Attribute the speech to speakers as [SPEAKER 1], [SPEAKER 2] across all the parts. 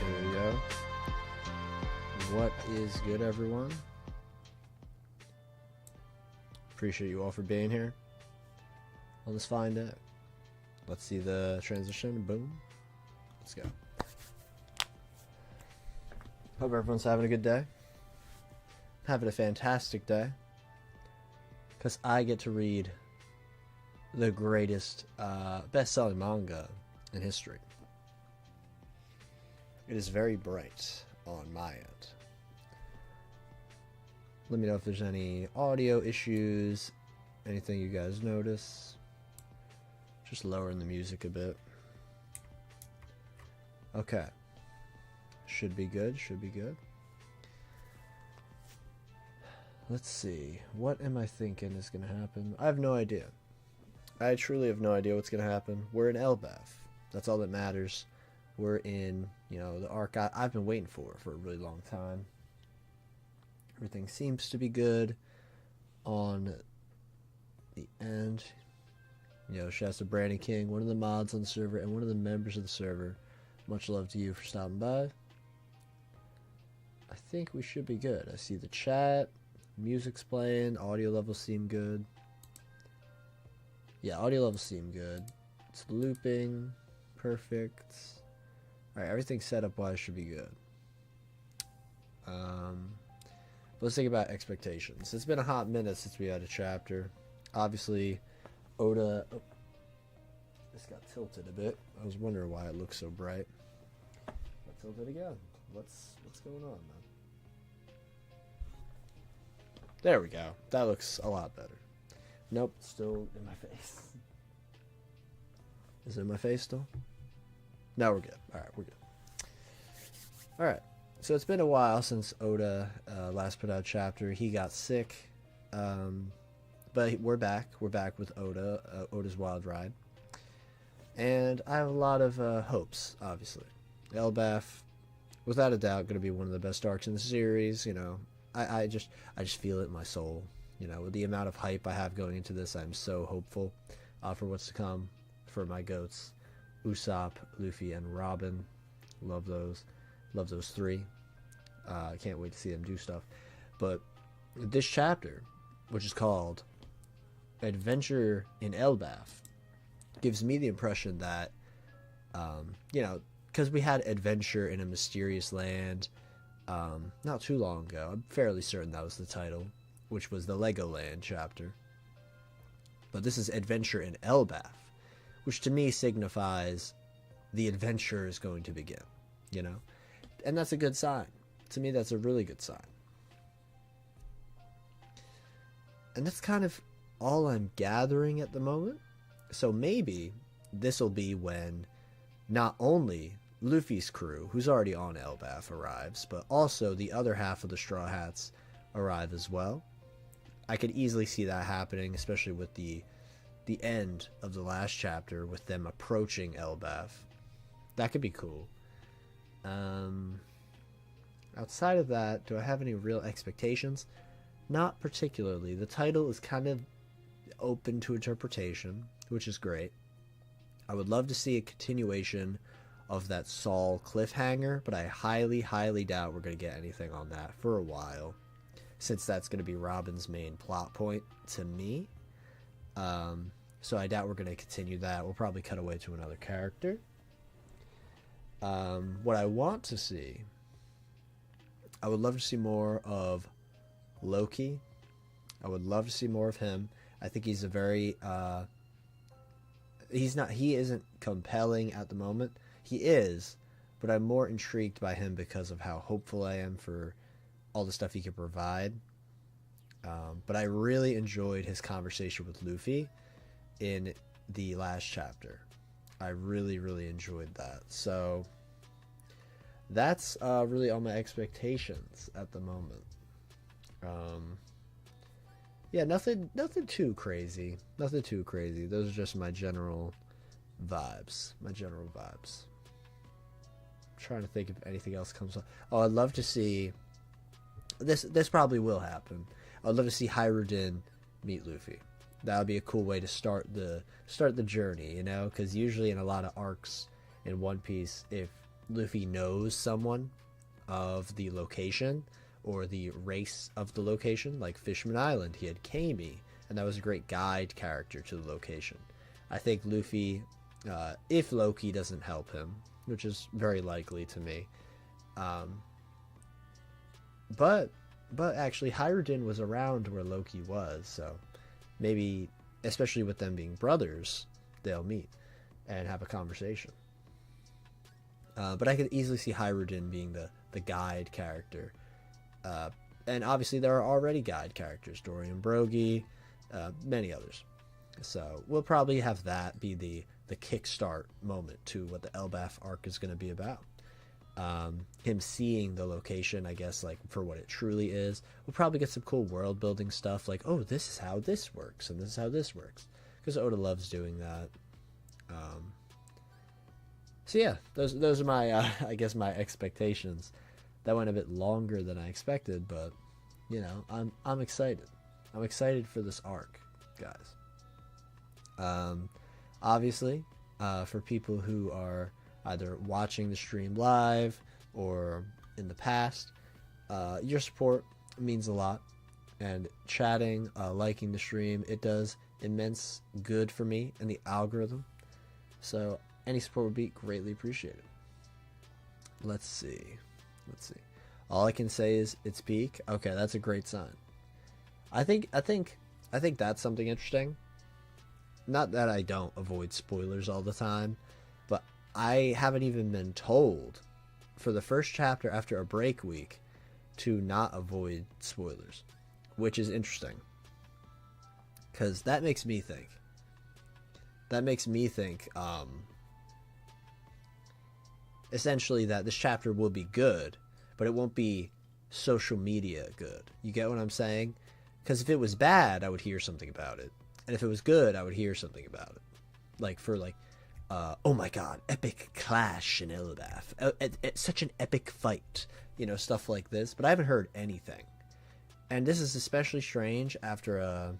[SPEAKER 1] There we go. What is good, everyone? Appreciate you all for being here on this fine day. Let's see the transition. Boom. Let's go. Hope everyone's having a good day. Having a fantastic day. Because I get to read the greatest best-selling manga in history. It is very bright on my end. Let me know if there's any audio issues, anything you guys notice. Just lowering the music a bit. Okay. Should be good, should be good. Let's see. What am I thinking is going to happen? I have no idea. I truly have no idea what's going to happen. We're in Elbaf. That's all that matters. We're in, the arc I've been waiting for a really long time. Everything seems to be good on the end. Shouts to Brandon King, one of the mods on the server and one of the members of the server. Much love to you for stopping by. I think we should be good. I see the chat. Music's playing. Audio levels seem good. Yeah, audio levels seem good. It's looping. Perfect. Alright, everything set up wise should be good. Let's think about expectations. It's been a hot minute since we had a chapter. Obviously, Oda... Oh, this got tilted a bit. I was wondering why it looks so bright. Got tilted again. What's going on, man? There we go. That looks a lot better. Nope, still in my face. Is it in my face still? No, we're good. Alright, we're good. Alright. So it's been a while since Oda last put out a chapter. He got sick. But we're back. We're back with Oda. Oda's Wild Ride. And I have a lot of hopes, obviously. Elbaf, without a doubt, going to be one of the best arcs in the series. I just feel it in my soul. With the amount of hype I have going into this, I'm so hopeful for what's to come for my goats. Usopp, Luffy, and Robin. Love those. Love those three. I can't wait to see them do stuff. But this chapter, which is called Adventure in Elbaf, gives me the impression that, because we had Adventure in a Mysterious Land not too long ago. I'm fairly certain that was the title, which was the Legoland chapter. But this is Adventure in Elbaf, which to me signifies the adventure is going to begin, And that's a good sign. To me, that's a really good sign. And that's kind of all I'm gathering at the moment. So maybe this will be when not only Luffy's crew, who's already on Elbaf, arrives, but also the other half of the Straw Hats arrive as well. I could easily see that happening, especially with the end of the last chapter, with them approaching Elbaf. That could be cool. Outside of that, do I have any real expectations? Not particularly. The title is kind of open to interpretation, which is great. I would love to see a continuation of that Saul cliffhanger, but I highly, highly doubt we're going to get anything on that for a while, since that's going to be Robin's main plot point to me. So I doubt we're going to continue that. We'll probably cut away to another character. What I want to see, I would love to see more of Loki. I would love to see more of him. I think he's a very he isn't compelling at the moment. He is, but I'm more intrigued by him because of how hopeful I am for all the stuff he can provide. But I really enjoyed his conversation with Luffy in the last chapter. I really, really enjoyed that. So that's really all my expectations at the moment. Yeah, nothing too crazy. Nothing too crazy. Those are just my general vibes. Trying to think if anything else comes up. Oh, I'd love to see this probably will happen. I'd love to see Hyrule meet Luffy. That would be a cool way to start the journey, because usually in a lot of arcs in One Piece, if Luffy knows someone of the location or the race of the location. Like Fishman Island, he had Kami, and that was a great guide character to the location. I think Luffy, if Loki doesn't help him, which is very likely to me, but actually Hyrule was around where Loki was, so maybe, especially with them being brothers, they'll meet and have a conversation. But I could easily see Hyrule being the guide character. And obviously there are already guide characters, Dorian Broggy, many others. So we'll probably have that be the kickstart moment to what the Elbaf arc is going to be about. Him seeing the location, I guess, like for what it truly is. We'll probably get some cool world building stuff, like, oh, this is how this works, and this is how this works, because Oda loves doing that. So yeah, those are my I guess my expectations. That went a bit longer than I expected, but you know, I'm excited. I'm excited for this arc, guys. Obviously, for people who are either watching the stream live or in the past, your support means a lot, and chatting, liking the stream, it does immense good for me and the algorithm. So any support would be greatly appreciated. Let's see. All I can say is it's peak. Okay, that's a great sign. I think that's something interesting. Not that I don't avoid spoilers all the time, but I haven't even been told for the first chapter after a break week to not avoid spoilers, which is interesting. Because that makes me think. Essentially that this chapter will be good, but it won't be social media good. You get what I'm saying? Because if it was bad, I would hear something about it. And if it was good, I would hear something about it. Like, oh my god, epic clash in Elbaf. Such an epic fight. You know, stuff like this. But I haven't heard anything. And this is especially strange after a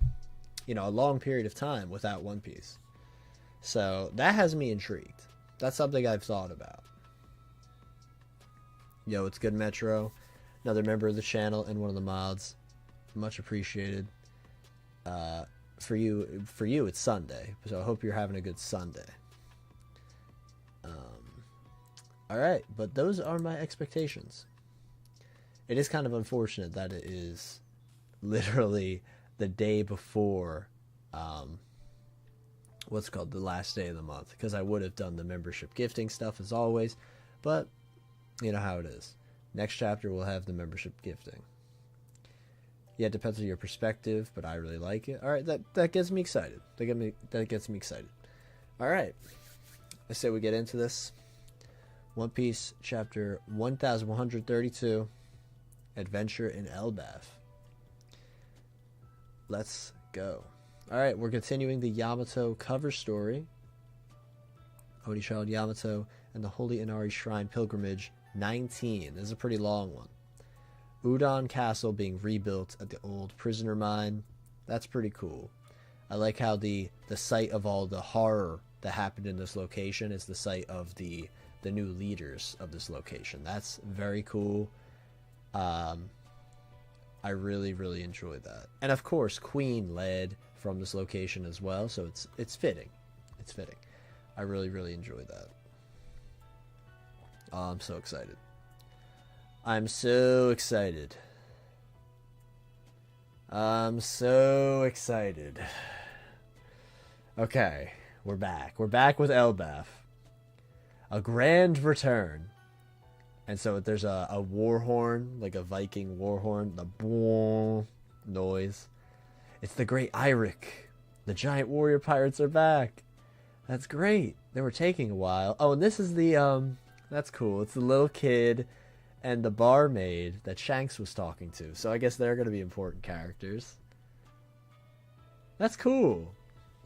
[SPEAKER 1] long period of time without One Piece. So that has me intrigued. That's something I've thought about. Yo, it's good, Metro. Another member of the channel and one of the mods. Much appreciated. For you, it's Sunday, so I hope you're having a good Sunday. All right, but those are my expectations. It is kind of unfortunate that it is literally the day before, what's called the last day of the month, because I would have done the membership gifting stuff as always, but you know how it is. Next chapter we'll have the membership gifting. Yeah, it depends on your perspective, but I really like it. All right, that gets me excited. That gets me excited. All right, I say we get into this. One Piece chapter 1132, Adventure in Elbaf. Let's go. All right, we're continuing the Yamato cover story. Odi Child Yamato and the Holy Inari Shrine Pilgrimage 19. This is a pretty long one. Udon Castle being rebuilt at the old prisoner mine. That's pretty cool. I like how the site of all the horror that happened in this location is the site of the new leaders of this location. That's very cool. I really, really enjoyed that. And of course, Queen led from this location as well, so it's fitting. It's fitting. I really, really enjoyed that. Oh, I'm so excited. I'm so excited. I'm so excited. Okay, we're back. We're back with Elbaf. A grand return. And so there's a war horn, like a Viking war horn, the boom noise. It's the great Eirik. The giant warrior pirates are back. That's great. They were taking a while. Oh, and this is the, that's cool. It's the little kid and the barmaid that Shanks was talking to. So I guess they're going to be important characters. That's cool.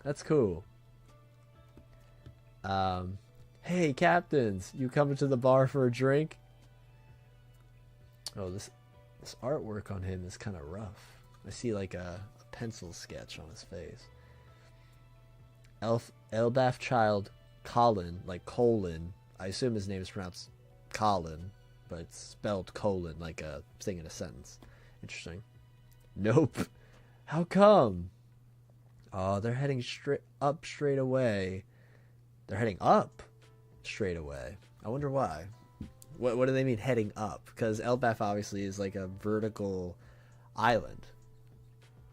[SPEAKER 1] That's cool. Hey, captains, you coming to the bar for a drink? Oh, this artwork on him is kind of rough. I see like a pencil sketch on his face. Elbaf child Colin, like Colin. I assume his name is pronounced Colin, but it's spelled colon like a thing in a sentence. Interesting. Nope. How come? Oh, they're heading straight away. They're heading up straight away. I wonder why. What do they mean heading up? Because Elbaf obviously is like a vertical island.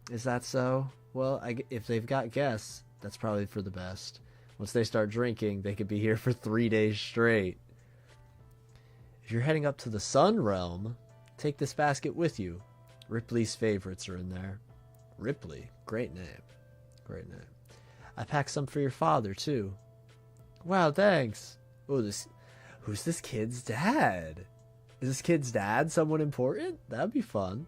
[SPEAKER 1] Is that so? Well, if they've got guests, that's probably for the best. Once they start drinking, they could be here for 3 days straight. If you're heading up to the Sun Realm, take this basket with you. Ripley's favorites are in there. Ripley, great name. Great name. I packed some for your father, too. Wow, thanks. Oh, who's this kid's dad? Is this kid's dad someone important? That'd be fun.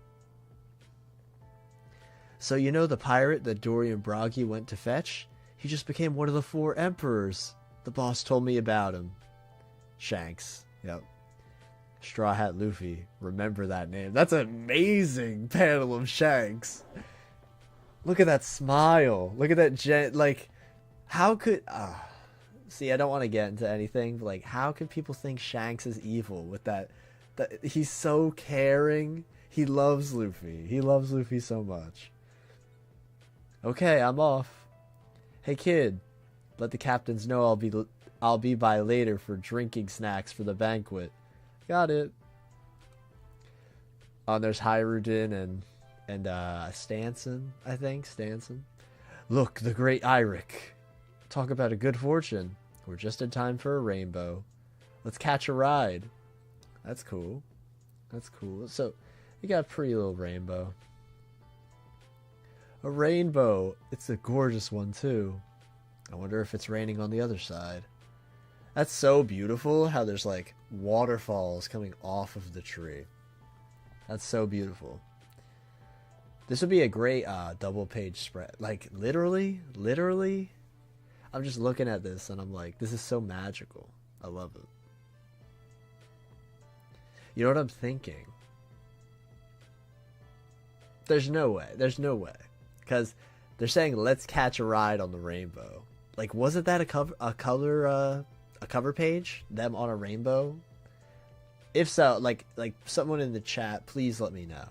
[SPEAKER 1] So you know the pirate that Dorian Broggy went to fetch? He just became one of the 4 emperors. The boss told me about him. Shanks. Yep. Straw Hat Luffy. Remember that name. That's an amazing panel of Shanks. Look at that smile. Look at that like, how could... see, I don't want to get into anything, but like, how can people think Shanks is evil with that he's so caring. He loves Luffy. He loves Luffy so much. Okay, I'm off. Hey kid, let the captains know I'll be by later for drinking snacks for the banquet. Got it. Oh, there's Hyrudin and Stanson, I think. Stanson. Look, the great Eirik. Talk about a good fortune. We're just in time for a rainbow. Let's catch a ride. That's cool. That's cool. So, you got a pretty little rainbow. A rainbow. It's a gorgeous one, too. I wonder if it's raining on the other side. That's so beautiful how there's like waterfalls coming off of the tree. That's so beautiful. This would be a great double page spread. Like literally, I'm just looking at this and I'm like, this is so magical. I love it. You know what I'm thinking? There's no way. There's no way. Because they're saying, let's catch a ride on the rainbow. Like, wasn't that a cover page? Them on a rainbow? If so, like someone in the chat, please let me know.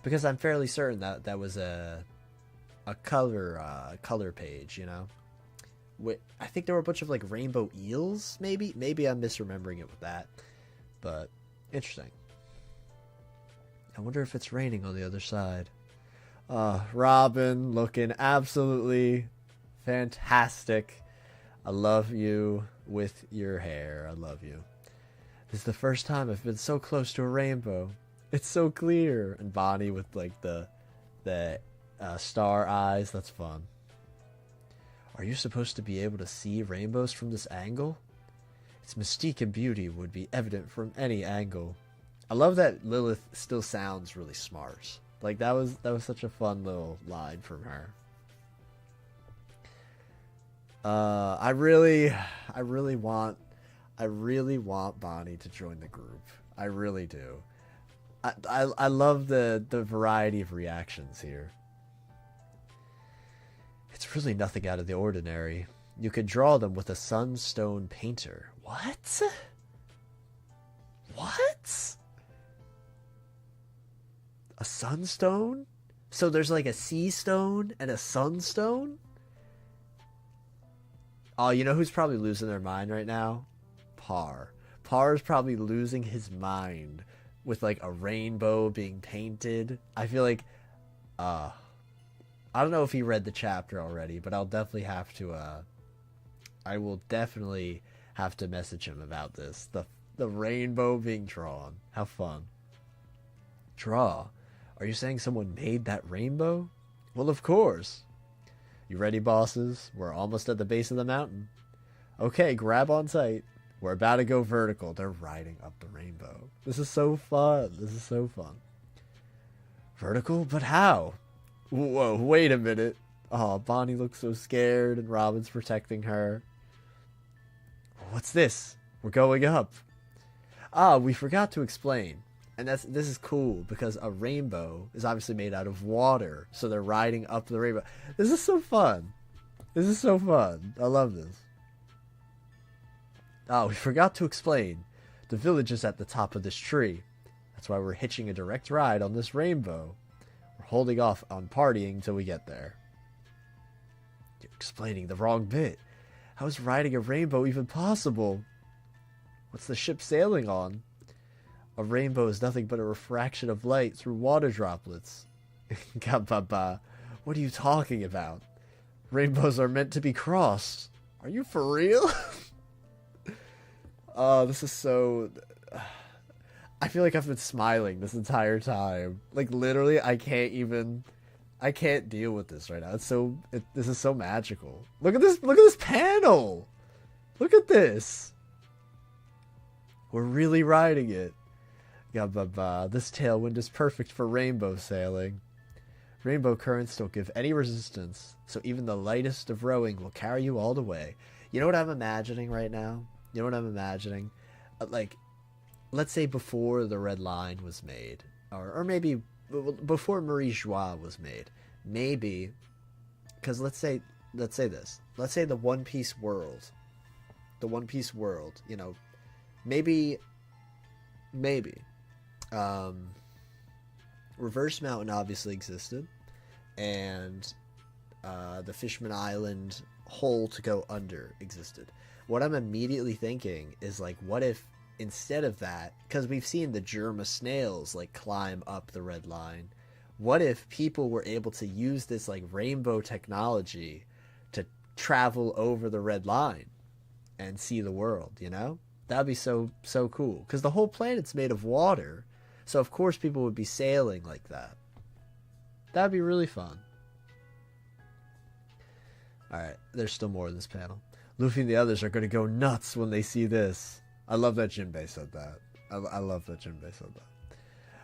[SPEAKER 1] Because I'm fairly certain that was a color page, you know. I think there were a bunch of like rainbow eels, maybe I'm misremembering it with that, but interesting. I wonder if it's raining on the other side. Robin looking absolutely fantastic. I love you with your hair. I love you. This is the first time I've been so close to a rainbow. It's so clear. And Bonnie with like the star eyes. That's fun. Are you supposed to be able to see rainbows from this angle? Its mystique and beauty would be evident from any angle. I love that Lilith still sounds really smart. Like that was such a fun little line from her. I really want Bonnie to join the group. I really do. I love the variety of reactions here. It's really nothing out of the ordinary. You could draw them with a sunstone painter. What? What? A sunstone? So there's like a sea stone and a sunstone? Oh, you know who's probably losing their mind right now? Par. Par's probably losing his mind with like a rainbow being painted. I feel like, I don't know if he read the chapter already, but I'll definitely have to, I will definitely have to message him about this. The rainbow being drawn. How fun. Draw? Are you saying someone made that rainbow? Well, of course. You ready, bosses? We're almost at the base of the mountain. Okay, grab on tight. We're about to go vertical. They're riding up the rainbow. This is so fun. This is so fun. Vertical? But how? Whoa, wait a minute. Oh, Bonnie looks so scared and Robin's protecting her. What's this? We're going up. Ah, we forgot to explain. And this is cool because a rainbow is obviously made out of water. So they're riding up the rainbow. This is so fun. This is so fun. I love this. Oh, we forgot to explain. The village is at the top of this tree. That's why we're hitching a direct ride on this rainbow. We're holding off on partying till we get there. You're explaining the wrong bit. How is riding a rainbow even possible? What's the ship sailing on? A rainbow is nothing but a refraction of light through water droplets. Gababa, what are you talking about? Rainbows are meant to be crossed. Are you for real? Oh, this is so... I feel like I've been smiling this entire time. Like, literally, I can't deal with this right now. This is so magical. Look at this panel! Look at this! We're really riding it. Gababa, this tailwind is perfect for rainbow sailing. Rainbow currents don't give any resistance, so even the lightest of rowing will carry you all the way. You know what I'm imagining right now? You know what I'm imagining? Like, let's say before the Red Line was made, or maybe before Marie Joie was made. Maybe, because let's say this. Let's say the One Piece world. The One Piece world, you know, maybe, Reverse Mountain obviously existed, and the Fishman Island hole to go under existed. What I'm immediately thinking is, like, what if instead of that, because we've seen the Germa snails like climb up the Red Line, what if people were able to use this like rainbow technology to travel over the Red Line and see the world, you know? That'd be so cool, because the whole planet's made of water, so of course people would be sailing like that. That'd be really fun. Alright, there's still more in this panel. Luffy and the others are going to go nuts when they see this. I love that Jinbei said that. I love that Jinbei said that.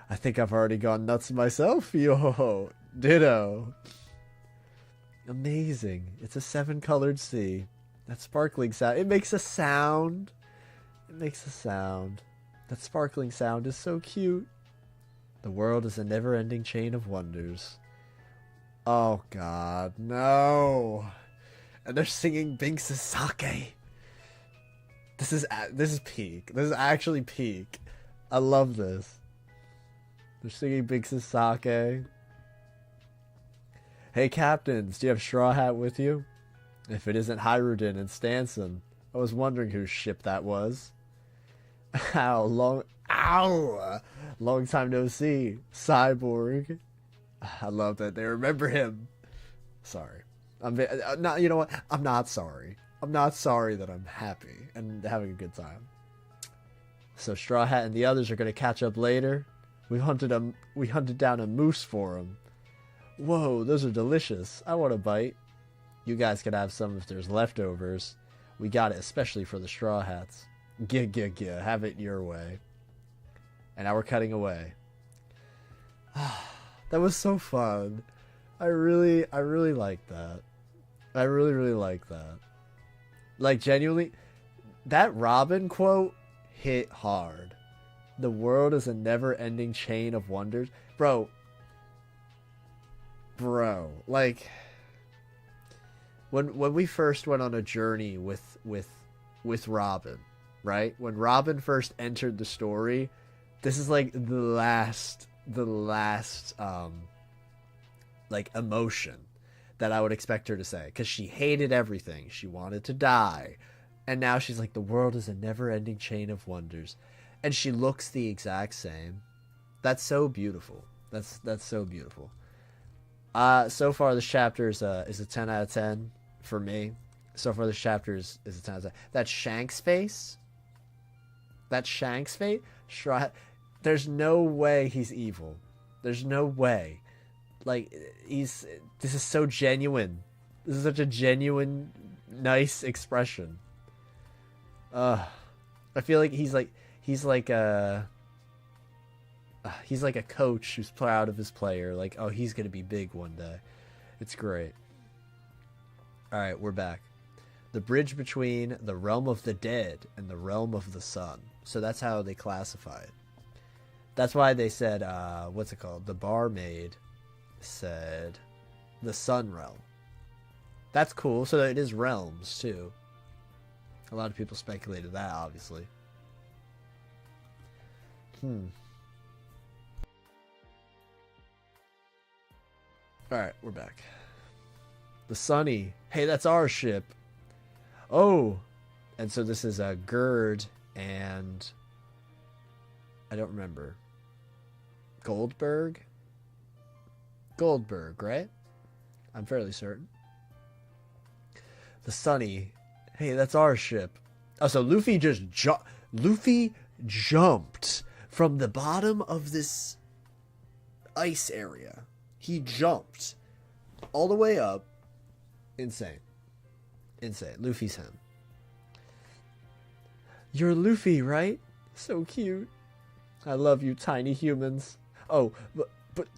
[SPEAKER 1] I think I've already gone nuts myself. Yo, ditto. Amazing. It's a 7-colored sea. That sparkling sound. It makes a sound. It makes a sound. That sparkling sound is so cute. The world is a never-ending chain of wonders. Oh, God. No. And they're singing Binks' Sake. This is peak. This is actually peak. I love this. They're singing Binks' Sake. Hey, captains, do you have Straw Hat with you? If it isn't Hyrudin and Stanson. I was wondering whose ship that was. Ow, long time no see. Cyborg. I love that they remember him. Sorry. I'm not, you know what? I'm not sorry. I'm not sorry that I'm happy and having a good time. So Straw Hat and the others are going to catch up later. We hunted down a moose for him. Whoa, those are delicious. I want a bite. You guys can have some if there's leftovers. We got it especially for the Straw Hats. Gah. Have it your way. And now we're cutting away. That was so fun. I really like that. I really like that. Like, genuinely, that Robin quote hit hard. The world is a never-ending chain of wonders. Bro, like, when we first went on a journey with Robin, right? When Robin first entered the story, this is like the last like emotion that I would expect her to say, because she hated everything. She wanted to die. And now she's like, the world is a never-ending chain of wonders. And she looks the exact same. That's so beautiful. That's so beautiful. So far this chapter is a 10 out of 10 for me. So far this chapter is a 10 out of 10. That Shanks face. There's no way he's evil. There's no way. Like, this is so genuine. This is such a genuine, nice expression. I feel like he's like a coach who's proud of his player. Like, oh, he's gonna be big one day. It's great. All right, we're back. The bridge between the realm of the dead and the realm of the sun. So that's how they classify it. That's why they said, what's it called? The barmaid said the sun realm. That's cool. So it is realms too. A lot of people speculated that, obviously. Alright, we're back. The Sunny. Hey, that's our ship. Oh! And so this is a Gerd and... I don't remember. Goldberg? Goldberg, right? I'm fairly certain. The Sunny. Hey, that's our ship. Oh, so Luffy just jumped from the bottom of this ice area. He jumped all the way up. Insane. Insane. Luffy's him. You're Luffy, right? So cute. I love you, tiny humans. Oh, but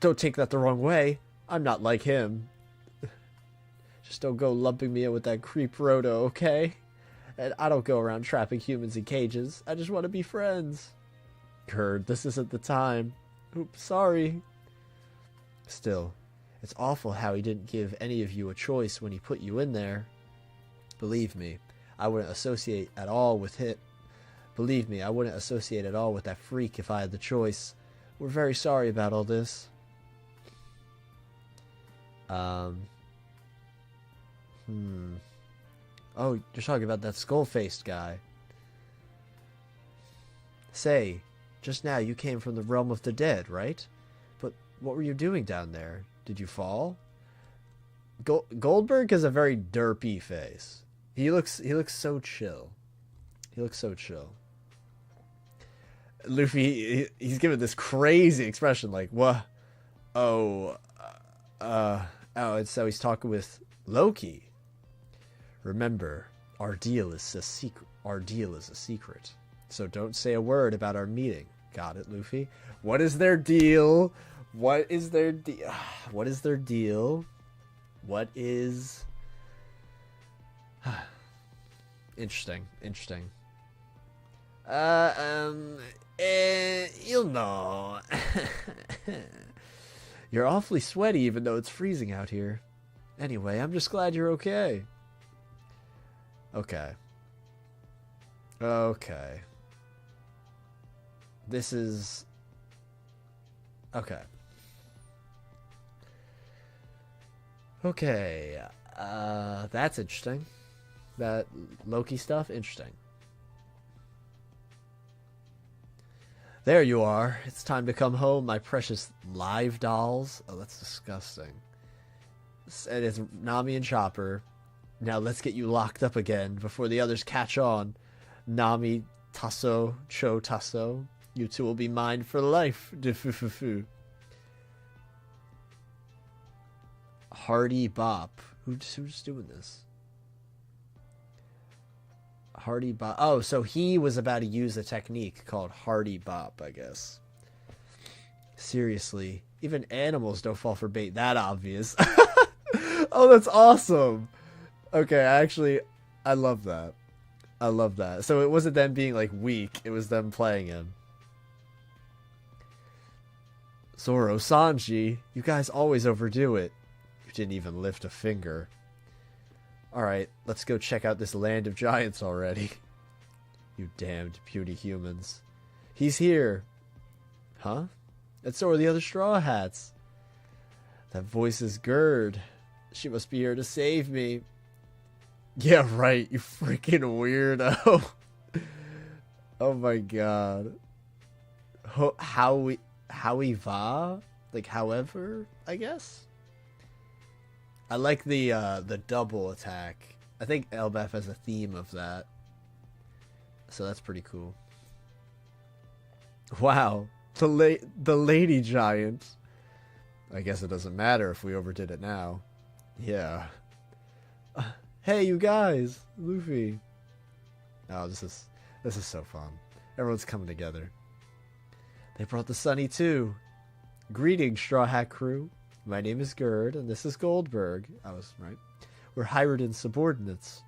[SPEAKER 1] don't take that the wrong way. I'm not like him. Just don't go lumping me in with that creep Roto, okay? And I don't go around trapping humans in cages. I just want to be friends. Gerd, this isn't the time. Oops, sorry. Still, it's awful how he didn't give any of you a choice when he put you in there. Believe me, I wouldn't associate at all with him. Believe me, I wouldn't associate at all with that freak if I had the choice. We're very sorry about all this. Oh, you're talking about that skull-faced guy. Say, just now you came from the realm of the dead, right? But what were you doing down there? Did you fall? Goldberg has a very derpy face. He looks so chill. He looks so chill. Luffy, he's giving this crazy expression like, what? Oh, and so he's talking with Loki. Remember, our deal is a secret. Our deal is a secret. So don't say a word about our meeting. Got it, Luffy? What is their deal? What is their deal? What is their deal? What is... Interesting. Interesting. You know. You're awfully sweaty even though it's freezing out here. Anyway, I'm just glad you're okay. Okay. Okay. This is... Okay. Okay. That's interesting. That Loki stuff, interesting. There you are. It's time to come home, my precious live dolls. Oh, that's disgusting. And it's Nami and Chopper. Now let's get you locked up again before the others catch on. Nami, Tasso, Cho, Tasso. You two will be mine for life. Hardy Bop. Who's doing this? Hardy Bop. Oh, so he was about to use a technique called Hardy Bop, I guess. Seriously. Even animals don't fall for bait that obvious. Oh, that's awesome. Okay, I love that. I love that. So it wasn't them being, like, weak. It was them playing him. Zoro, Sanji, you guys always overdo it. You didn't even lift a finger. Alright, let's go check out this land of giants already. You damned puny humans. He's here. Huh? And so are the other Straw Hats. That voice is Gerd. She must be here to save me. Yeah, right, you freaking weirdo. Oh my god. Howie va? Like, however, I guess? I like the double attack. I think Elbaf has a theme of that. So that's pretty cool. Wow. The lady giant. I guess it doesn't matter if we overdid it now. Yeah. Hey, you guys! Luffy. Oh, this is so fun. Everyone's coming together. They brought the Sunny too. Greetings, Straw Hat crew. My name is Gerd, and this is Goldberg. I was right. We're Hiruden subordinates.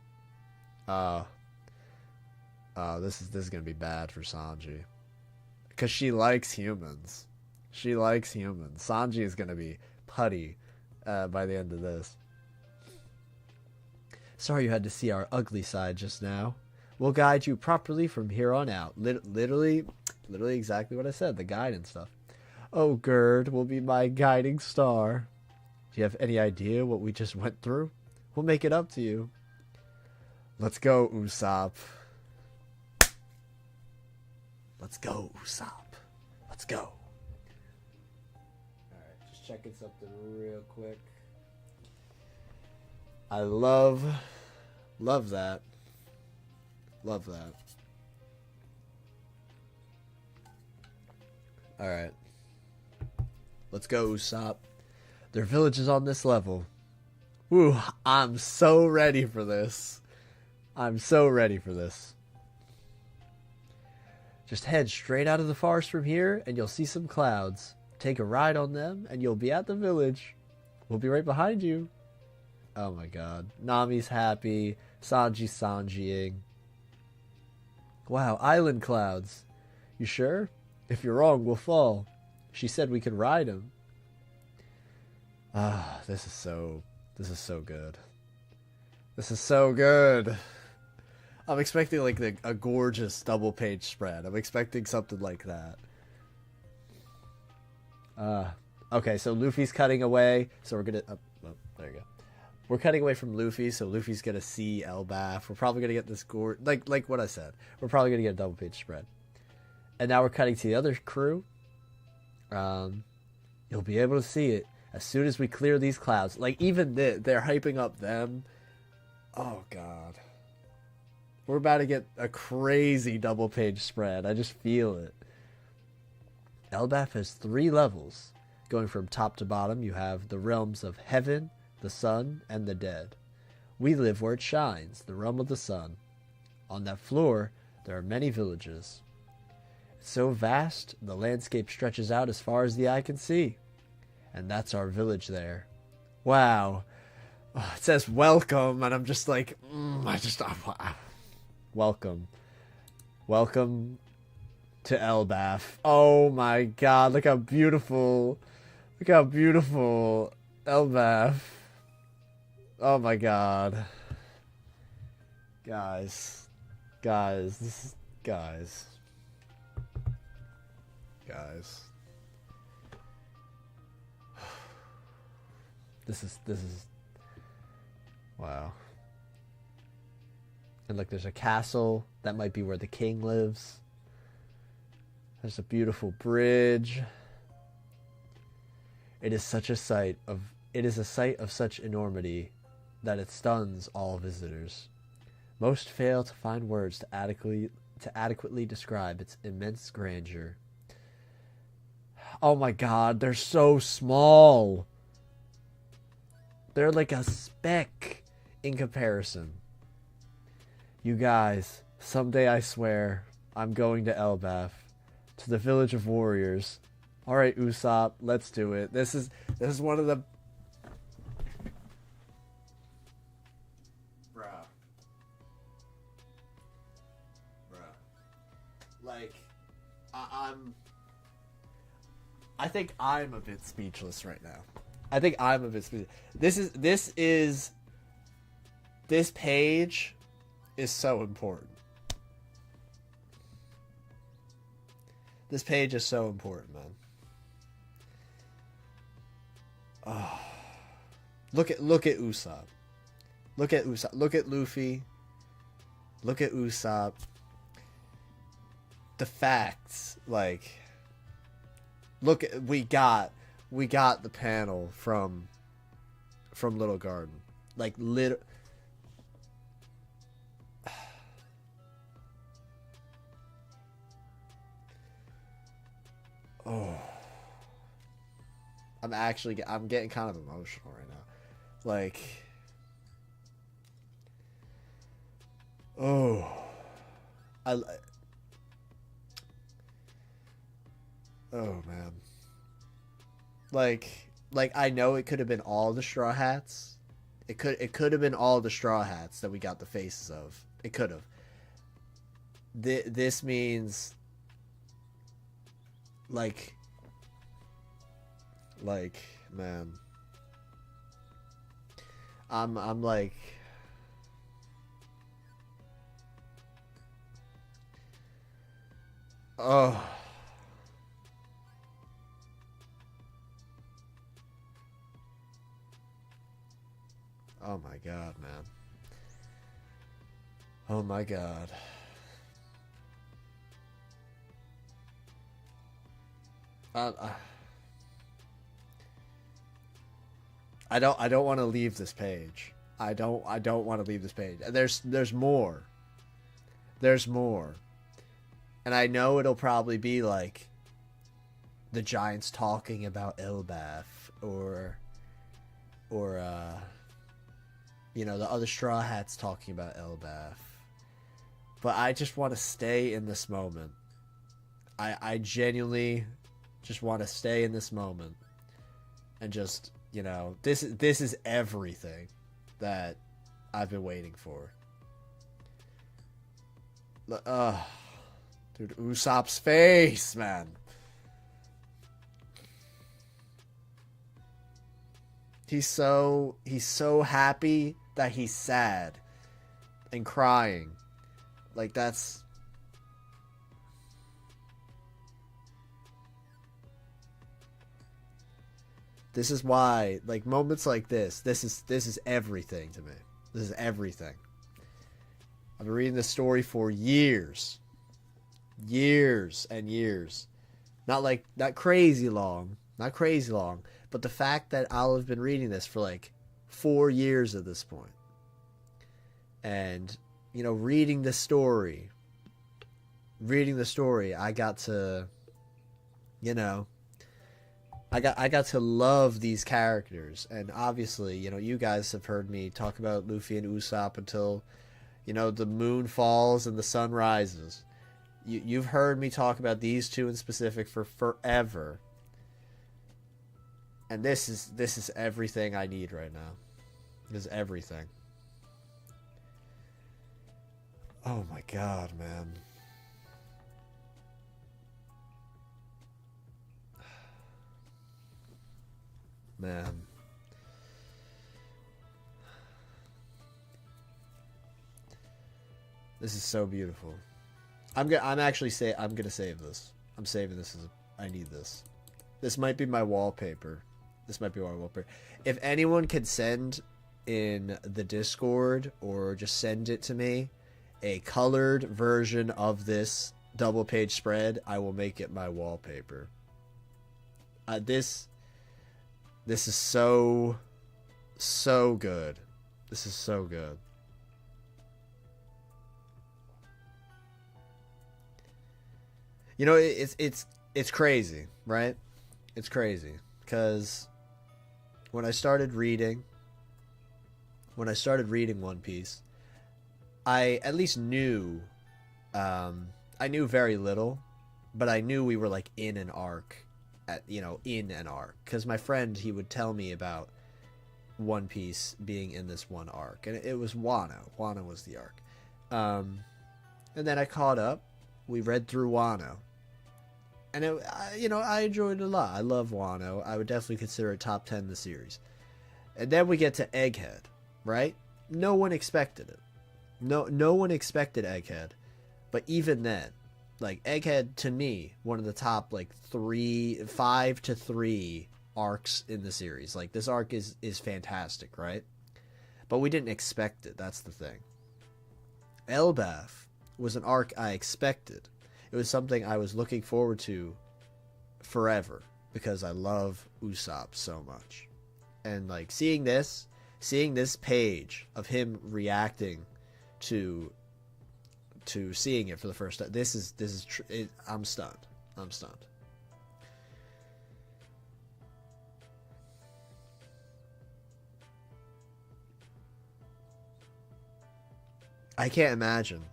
[SPEAKER 1] This is gonna be bad for Sanji. Because she likes humans. She likes humans. Sanji is gonna be putty by the end of this. Sorry you had to see our ugly side just now. We'll guide you properly from here on out. Literally exactly what I said, the guide and stuff. Oh, Gerd will be my guiding star. Do you have any idea what we just went through? We'll make it up to you. Let's go, Usopp. Let's go, Usopp. Let's go. Alright, just checking something real quick. I love that. Love that. Alright. Let's go, Usopp. Their village is on this level. Woo, I'm so ready for this. I'm so ready for this. Just head straight out of the forest from here, and you'll see some clouds. Take a ride on them, and you'll be at the village. We'll be right behind you. Oh my god. Nami's happy. Sanji's Sanjiing. Wow, island clouds. You sure? If you're wrong, we'll fall. She said we could ride him. Ah, this is so good. This is so good. I'm expecting like a gorgeous double page spread. I'm expecting something like that. Okay, so Luffy's cutting away. So we're gonna... Oh, there you go. We're cutting away from Luffy, so Luffy's gonna see Elbaf. We're probably gonna get this gore... Like what I said. We're probably gonna get a double page spread. And now we're cutting to the other crew. You'll be able to see it as soon as we clear these clouds. Like, even they're hyping up them. Oh, God. We're about to get a crazy double page spread. I just feel it. Elbaf has 3 levels. Going from top to bottom, you have the realms of heaven, the sun, and the dead. We live where it shines, the realm of the sun. On that floor, there are many villages. It's so vast, the landscape stretches out as far as the eye can see. And that's our village there. Wow. Oh, it says welcome, and I'm just like, welcome. Welcome to Elbaf. Oh my god, look how beautiful Elbaf. Oh my god. Guys. This is wow. And look, there's a castle. That might be where the king lives. There's a beautiful bridge. It is a sight of such enormity that it stuns all visitors. Most fail to find words to adequately describe its immense grandeur. Oh my god, they're so small. They're like a speck in comparison. You guys, someday I swear, I'm going to Elbaf, to the village of warriors. Alright, Usopp, let's do it. This is one of the... Bruh. Like, I think I'm a bit speechless right now. This page is so important. This page is so important, man. Oh. Look at Usopp. Look at Usopp. Look at Luffy. Look at Usopp. The facts, like, look at we got the panel from Little Garden. Like oh. I'm getting kind of emotional right now. Like, oh. Oh man. Like I know it could have been all the Straw Hats. It could have been all the Straw Hats that we got the faces of. It could have. This means like man. I'm like Oh. Oh my god, man. Oh my god. Uh, uh, I don't want to leave this page. I don't want to leave this page. There's more. There's more. And I know it'll probably be like the Giants talking about Elbath or you know, the other Straw Hats talking about Elbath. But I just want to stay in this moment. I genuinely just want to stay in this moment and just, you know, this is everything that I've been waiting for. Dude, Usopp's face, man. He's so happy that he's sad and crying. Like that's this is why, like, moments like this is everything to me. This is everything. I've been reading this story for years. Years and years. Not crazy long. Not crazy long. But the fact that I'll have been reading this for like 4 years at this point. And, you know, reading the story, I got to, you know, I got to love these characters. And obviously, you know, you guys have heard me talk about Luffy and Usopp until, you know, the moon falls and the sun rises. You've heard me talk about these two in specific for forever. And this is everything I need right now. This is everything. Oh my god, man. Man. This is so beautiful. I'm gonna save this. I'm saving this I need this. This might be my wallpaper. If anyone could send in the Discord or just send it to me a colored version of this double page spread, I will make it my wallpaper. This is so good. This is so good. You know, it's crazy, right? It's crazy because when I started reading One Piece, I at least knew, I knew very little, but I knew we were like in an arc, because my friend, he would tell me about One Piece being in this one arc, and it was Wano. Wano was the arc, and then I caught up. We read through Wano. And I enjoyed it a lot. I love Wano. I would definitely consider it top 10 in the series. And then we get to Egghead, right? No one expected it. No one expected Egghead. But even then, like, Egghead, to me, one of the top, like, 5 to 3 arcs in the series. Like, this arc is fantastic, right? But we didn't expect it. That's the thing. Elbath was an arc I expected. It was something I was looking forward to forever because I love Usopp so much. And like seeing this page of him reacting to seeing it for the first time. I'm stunned. I'm stunned. I can't imagine.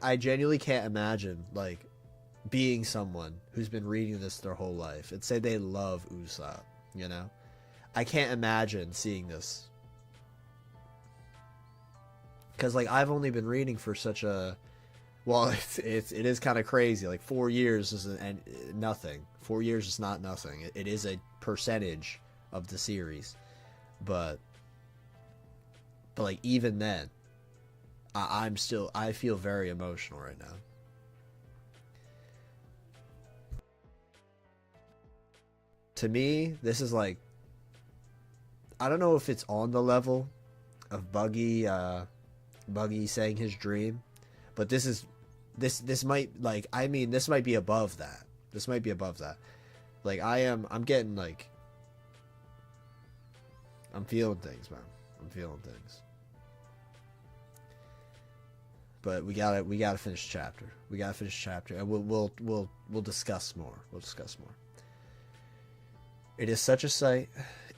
[SPEAKER 1] I genuinely can't imagine like being someone who's been reading this their whole life and say they love Usopp, you know? I can't imagine seeing this. Because, like, I've only been reading for such a... Well, it is kind of crazy. Like, 4 years is nothing. 4 years is not nothing. It is a percentage of the series. But like, even then, I feel very emotional right now. to me, this is like, I don't know if it's on the level of Buggy saying his dream, but this might, like, I mean, this might be above that. This might be above that. Like, I'm getting, like, I'm feeling things, man. I'm feeling things. But we gotta finish the chapter. We gotta finish the chapter, and we'll discuss more. We'll discuss more. It is such a sight.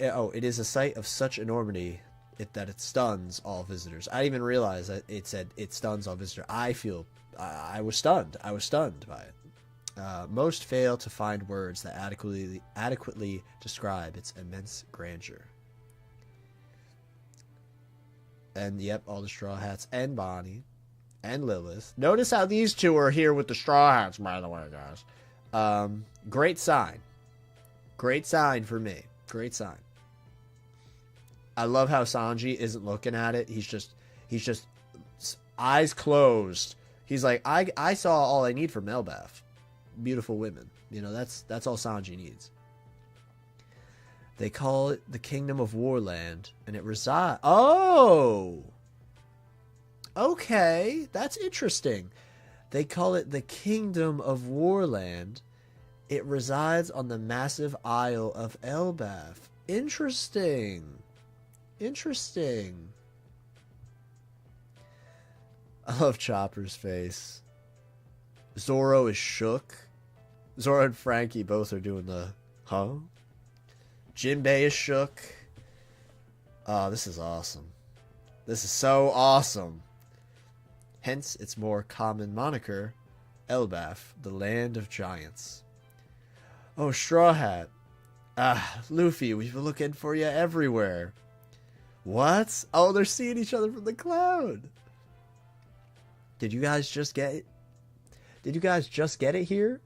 [SPEAKER 1] Oh, it is a sight of such enormity that it stuns all visitors. I didn't even realize that it said it stuns all visitors. I was stunned. I was stunned by it. Most fail to find words that adequately describe its immense grandeur. And yep, all the Straw Hats and Bonnie and Lilith. Notice how these two are here with the Straw Hats, by the way, guys. Great sign. Great sign for me. Great sign. I love how Sanji isn't looking at it. He's just eyes closed. He's like, I saw all I need from Elbaf. Beautiful women. You know, that's all Sanji needs. They call it the Kingdom of Warland, and it resides... Oh! Okay, that's interesting. They call it the Kingdom of Warland. It resides on the massive Isle of Elbaf. Interesting. Interesting. I love Chopper's face. Zoro is shook. Zoro and Frankie both are doing the, huh? Jinbei is shook. Oh, this is awesome. This is so awesome. Hence its more common moniker, Elbaf, the land of giants. Oh, Straw Hat. Luffy, we've been looking for you everywhere. What? Oh, they're seeing each other from the cloud. Did you guys just get it? Did you guys just get it here?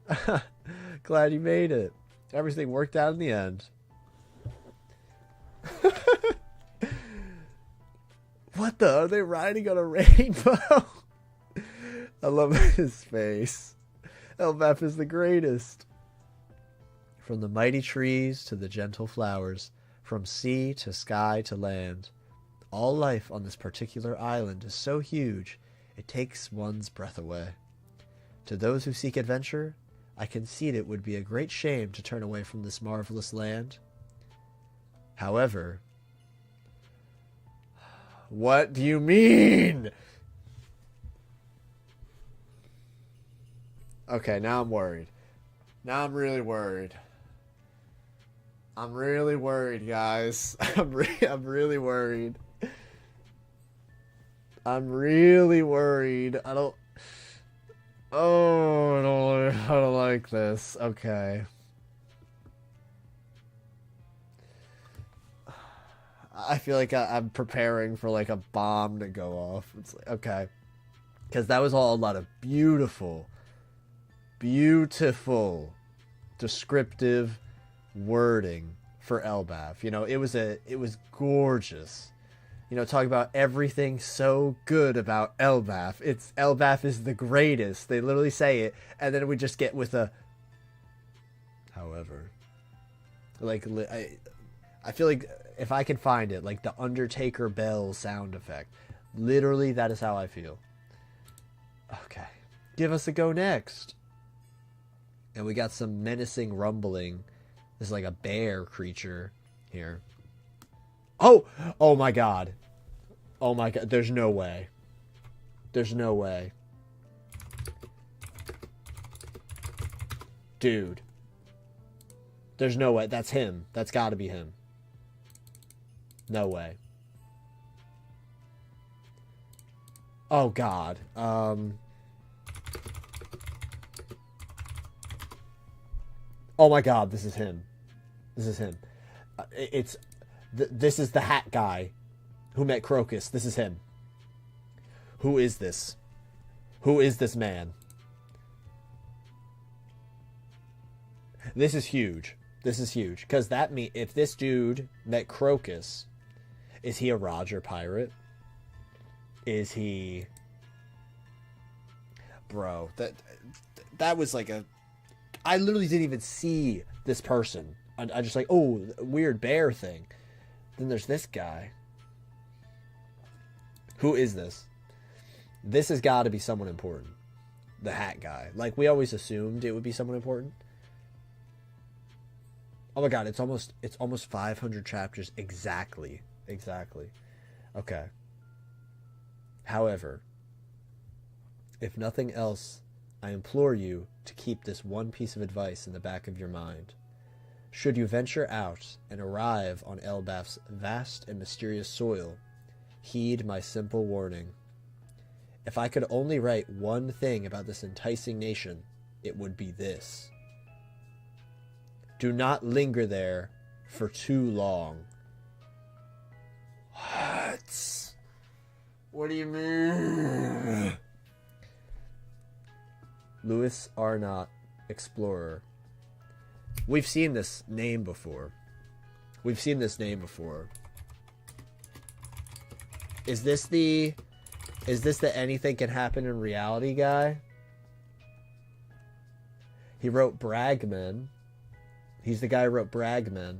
[SPEAKER 1] Glad you made it. Everything worked out in the end. What the? Are they riding on a rainbow? I love his face. Elbaf is the greatest. From the mighty trees to the gentle flowers, from sea to sky to land, all life on this particular island is so huge it takes one's breath away. To those who seek adventure, I concede it would be a great shame to turn away from this marvelous land. However, what do you mean? Okay, now I'm worried. Now I'm really worried. I'm really worried, guys. I'm really worried. I'm really worried. I don't like this. Okay. I feel like I'm preparing for like a bomb to go off. It's like, okay. Because that was all a lot of beautiful descriptive wording for Elbaf. You know, it was gorgeous. You know, talk about everything so good about Elbaf. Elbaf is the greatest. They literally say it, and then we just get with a however. Like, I feel like if I can find it, like the Undertaker bell sound effect. Literally, that is how I feel. Okay. Give us a go next. And we got some menacing rumbling. There's like a bear creature here. Oh my god. Oh my god. There's no way. There's no way. Dude. There's no way. That's him. That's gotta be him. No way. Oh god. Oh my god, this is him. This is him. This is the hat guy who met Crocus. This is him. Who is this? Who is this man? This is huge. This is huge. Because that means if this dude met Crocus, is he a Roger pirate? Is he... Bro, that was like a... I literally didn't even see this person I just like, oh, weird bear thing. Then there's this guy. Who is this? This has got to be someone important. The hat guy. Like, we always assumed it would be someone important. Oh my god, it's almost 500 chapters exactly. Exactly. Okay. However, if nothing else, I implore you to keep this one piece of advice in the back of your mind. Should you venture out and arrive on Elbaf's vast and mysterious soil, heed my simple warning. If I could only write one thing about this enticing nation, it would be this. Do not linger there for too long. What? What do you mean? Louis Arnott, explorer. We've seen this name before. Is this the anything can happen in reality guy? He wrote Bragman. He's the guy who wrote Bragman.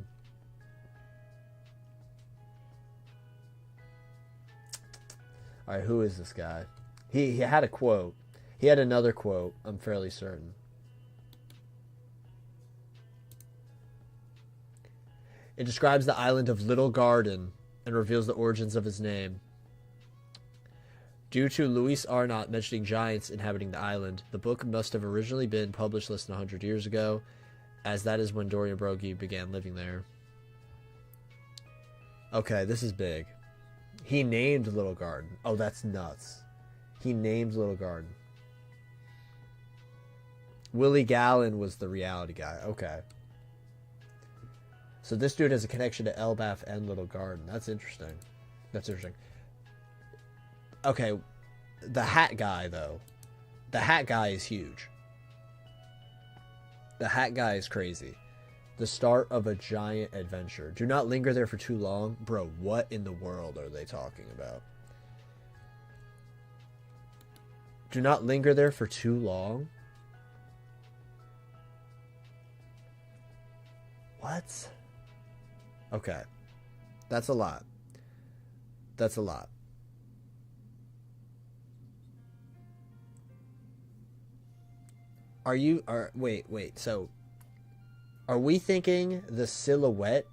[SPEAKER 1] Alright, who is this guy? He had a quote. He had another quote, I'm fairly certain. It describes the island of Little Garden and reveals the origins of his name. Due to Louis Arnott mentioning giants inhabiting the island, the book must have originally been published less than 100 years ago, as that is when Dorian Broglie began living there. Okay, this is big. He named Little Garden. Oh, that's nuts. He named Little Garden. Willie Gallen was the reality guy. Okay. So this dude has a connection to Elbaf and Little Garden. That's interesting. Okay, the hat guy, though. The hat guy is huge. The hat guy is crazy. The start of a giant adventure. Do not linger there for too long. Bro, what in the world are they talking about? Do not linger there for too long? What? Okay. That's a lot. Wait. So, are we thinking the silhouette?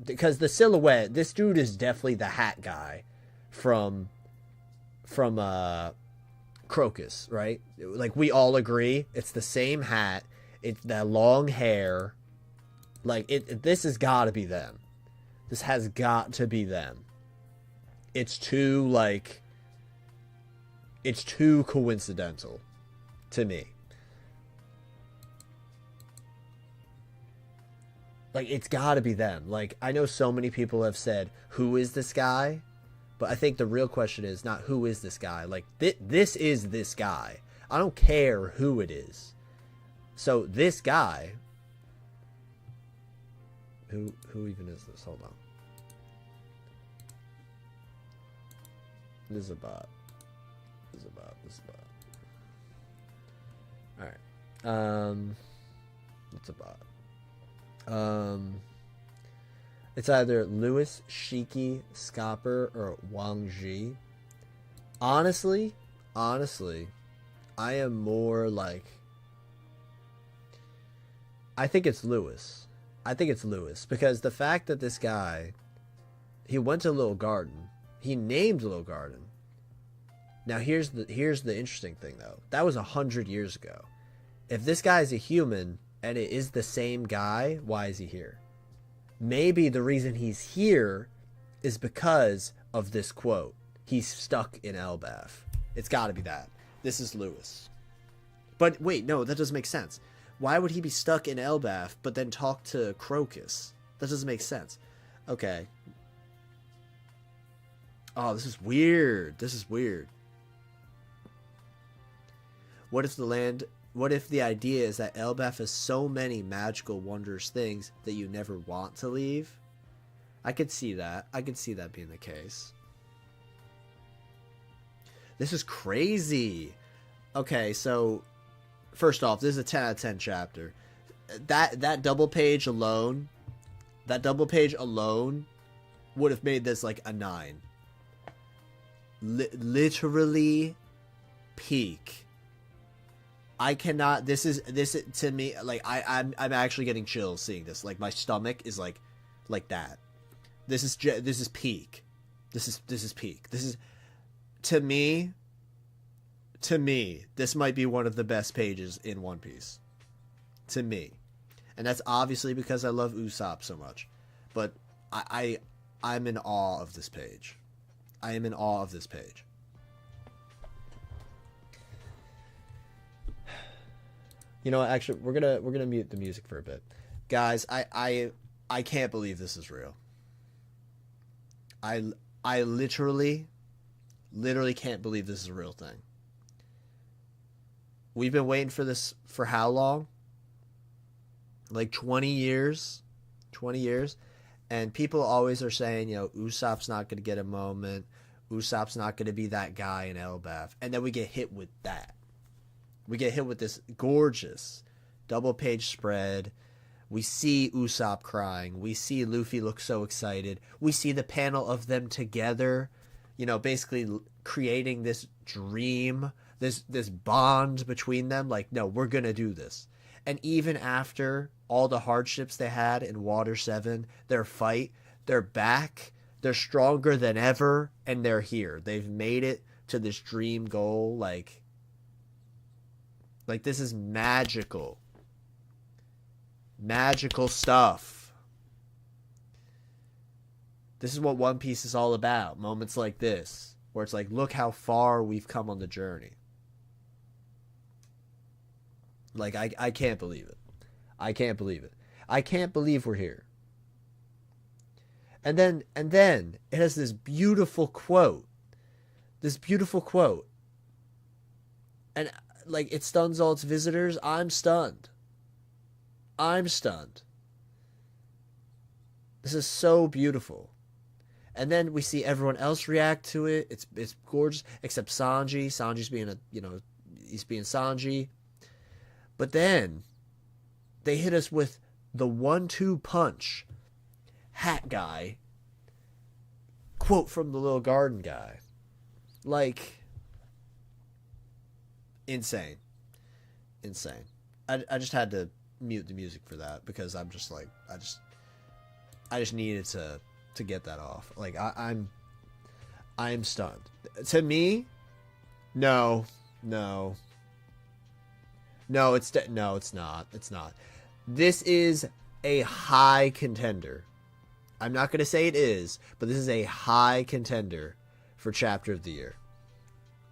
[SPEAKER 1] Because the silhouette, this dude is definitely the hat guy from Crocus, right? Like, we all agree it's the same hat. It's that long hair. Like, this has got to be them. This has got to be them. It's too coincidental to me. Like, it's got to be them. Like, I know so many people have said, who is this guy? But I think the real question is not who is this guy. Like, this is this guy. I don't care who it is. So, this guy... Who even is this? Hold on. This is a bot. Alright. It's a bot. It's either Louis, Shiki, Scopper, or Wang Ji. Honestly, I am more like... I think it's Louis. Because the fact that this guy, he went to Little Garden, he named Little Garden. Now here's the interesting thing though. That was 100 years ago. If this guy is a human and it is the same guy, why is he here? Maybe the reason he's here is because of this quote. He's stuck in Elbaf. It's got to be that. This is Louis. But wait, no, that doesn't make sense. Why would he be stuck in Elbaf, but then talk to Crocus? That doesn't make sense. Okay. Oh, this is weird. What if the idea is that Elbaf has so many magical, wondrous things that you never want to leave? I could see that. Being the case. This is crazy. Okay, so... First off, this is a 10 out of 10 chapter. that double page alone, would have made this like a 9. Literally peak. I cannot. This is to me, like, I'm actually getting chills seeing this. Like, my stomach is like that. This is peak. This is peak. This is, to me, this might be one of the best pages in One Piece. To me. And that's obviously because I love Usopp so much. But I'm in awe of this page. I am in awe of this page. You know, actually, we're gonna mute the music for a bit, guys. I can't believe this is real. I literally can't believe this is a real thing. We've been waiting for this for how long? Like 20 years? 20 years? And people always are saying, you know, Usopp's not going to get a moment. Usopp's not going to be that guy in Elbaf. And then we get hit with that. We get hit with this gorgeous double-page spread. We see Usopp crying. We see Luffy look so excited. We see the panel of them together, you know, basically creating this dream, this bond between them. Like, no, we're going to do this. And even after all the hardships they had in Water 7, their fight, they're back, they're stronger than ever, and they're here. They've made it to this dream goal. Like this is magical. Magical stuff. This is what One Piece is all about. Moments like this, where it's like, look how far we've come on the journey. Like, I can't believe it. I can't believe it. I can't believe we're here. And then it has this beautiful quote. This beautiful quote. And, like, it stuns all its visitors. I'm stunned. I'm stunned. This is so beautiful. And then we see everyone else react to it. It's gorgeous, except Sanji. Sanji's being he's being Sanji. But then they hit us with the 1-2 punch. Hat guy. Quote from the little garden guy. Like, insane. Insane. I just had to mute the music for that because I'm just like, I just needed to get that off. Like, I'm stunned. To me, no, it's not. It's not. This is a high contender. I'm not going to say it is, but this is a high contender for Chapter of the Year.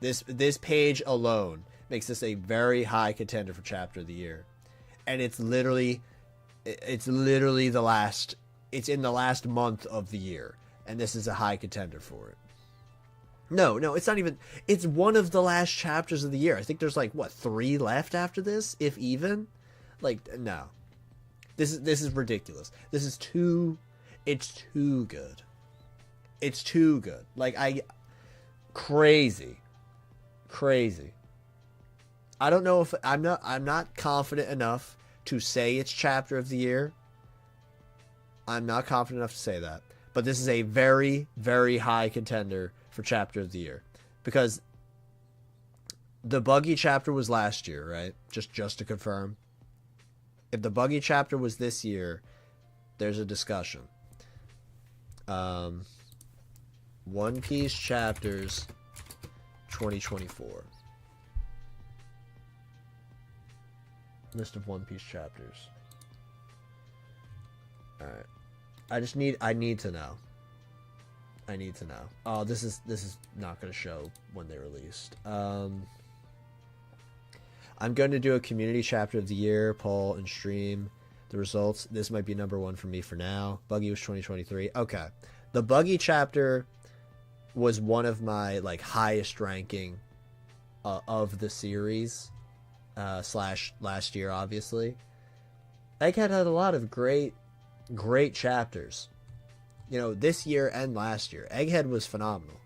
[SPEAKER 1] This page alone makes this a very high contender for Chapter of the Year. And it's literally the last, it's in the last month of the year. And this is a high contender for it. No, it's not even. It's one of the last chapters of the year. I think there's like, 3 left after this, if even. Like, no. This is ridiculous. This is too. It's too good. It's too good. Like, crazy. I don't know if I'm not confident enough to say it's chapter of the year. I'm not confident enough to say that. But this is a very, very high contender for chapter of the year, because the Buggy chapter was last year, right? Just to confirm, if the Buggy chapter was this year, there's a discussion. One Piece chapters 2024. List of One Piece chapters. All right. I need to know. Oh, this is not going to show when they released. I'm going to do a community chapter of the year, poll and stream the results. This might be number 1 for me for now. Buggy was 2023. Okay. The Buggy chapter was one of my like highest ranking of the series / last year, obviously. Egghead had a lot of great chapters, you know, this year and last year. Egghead was phenomenal.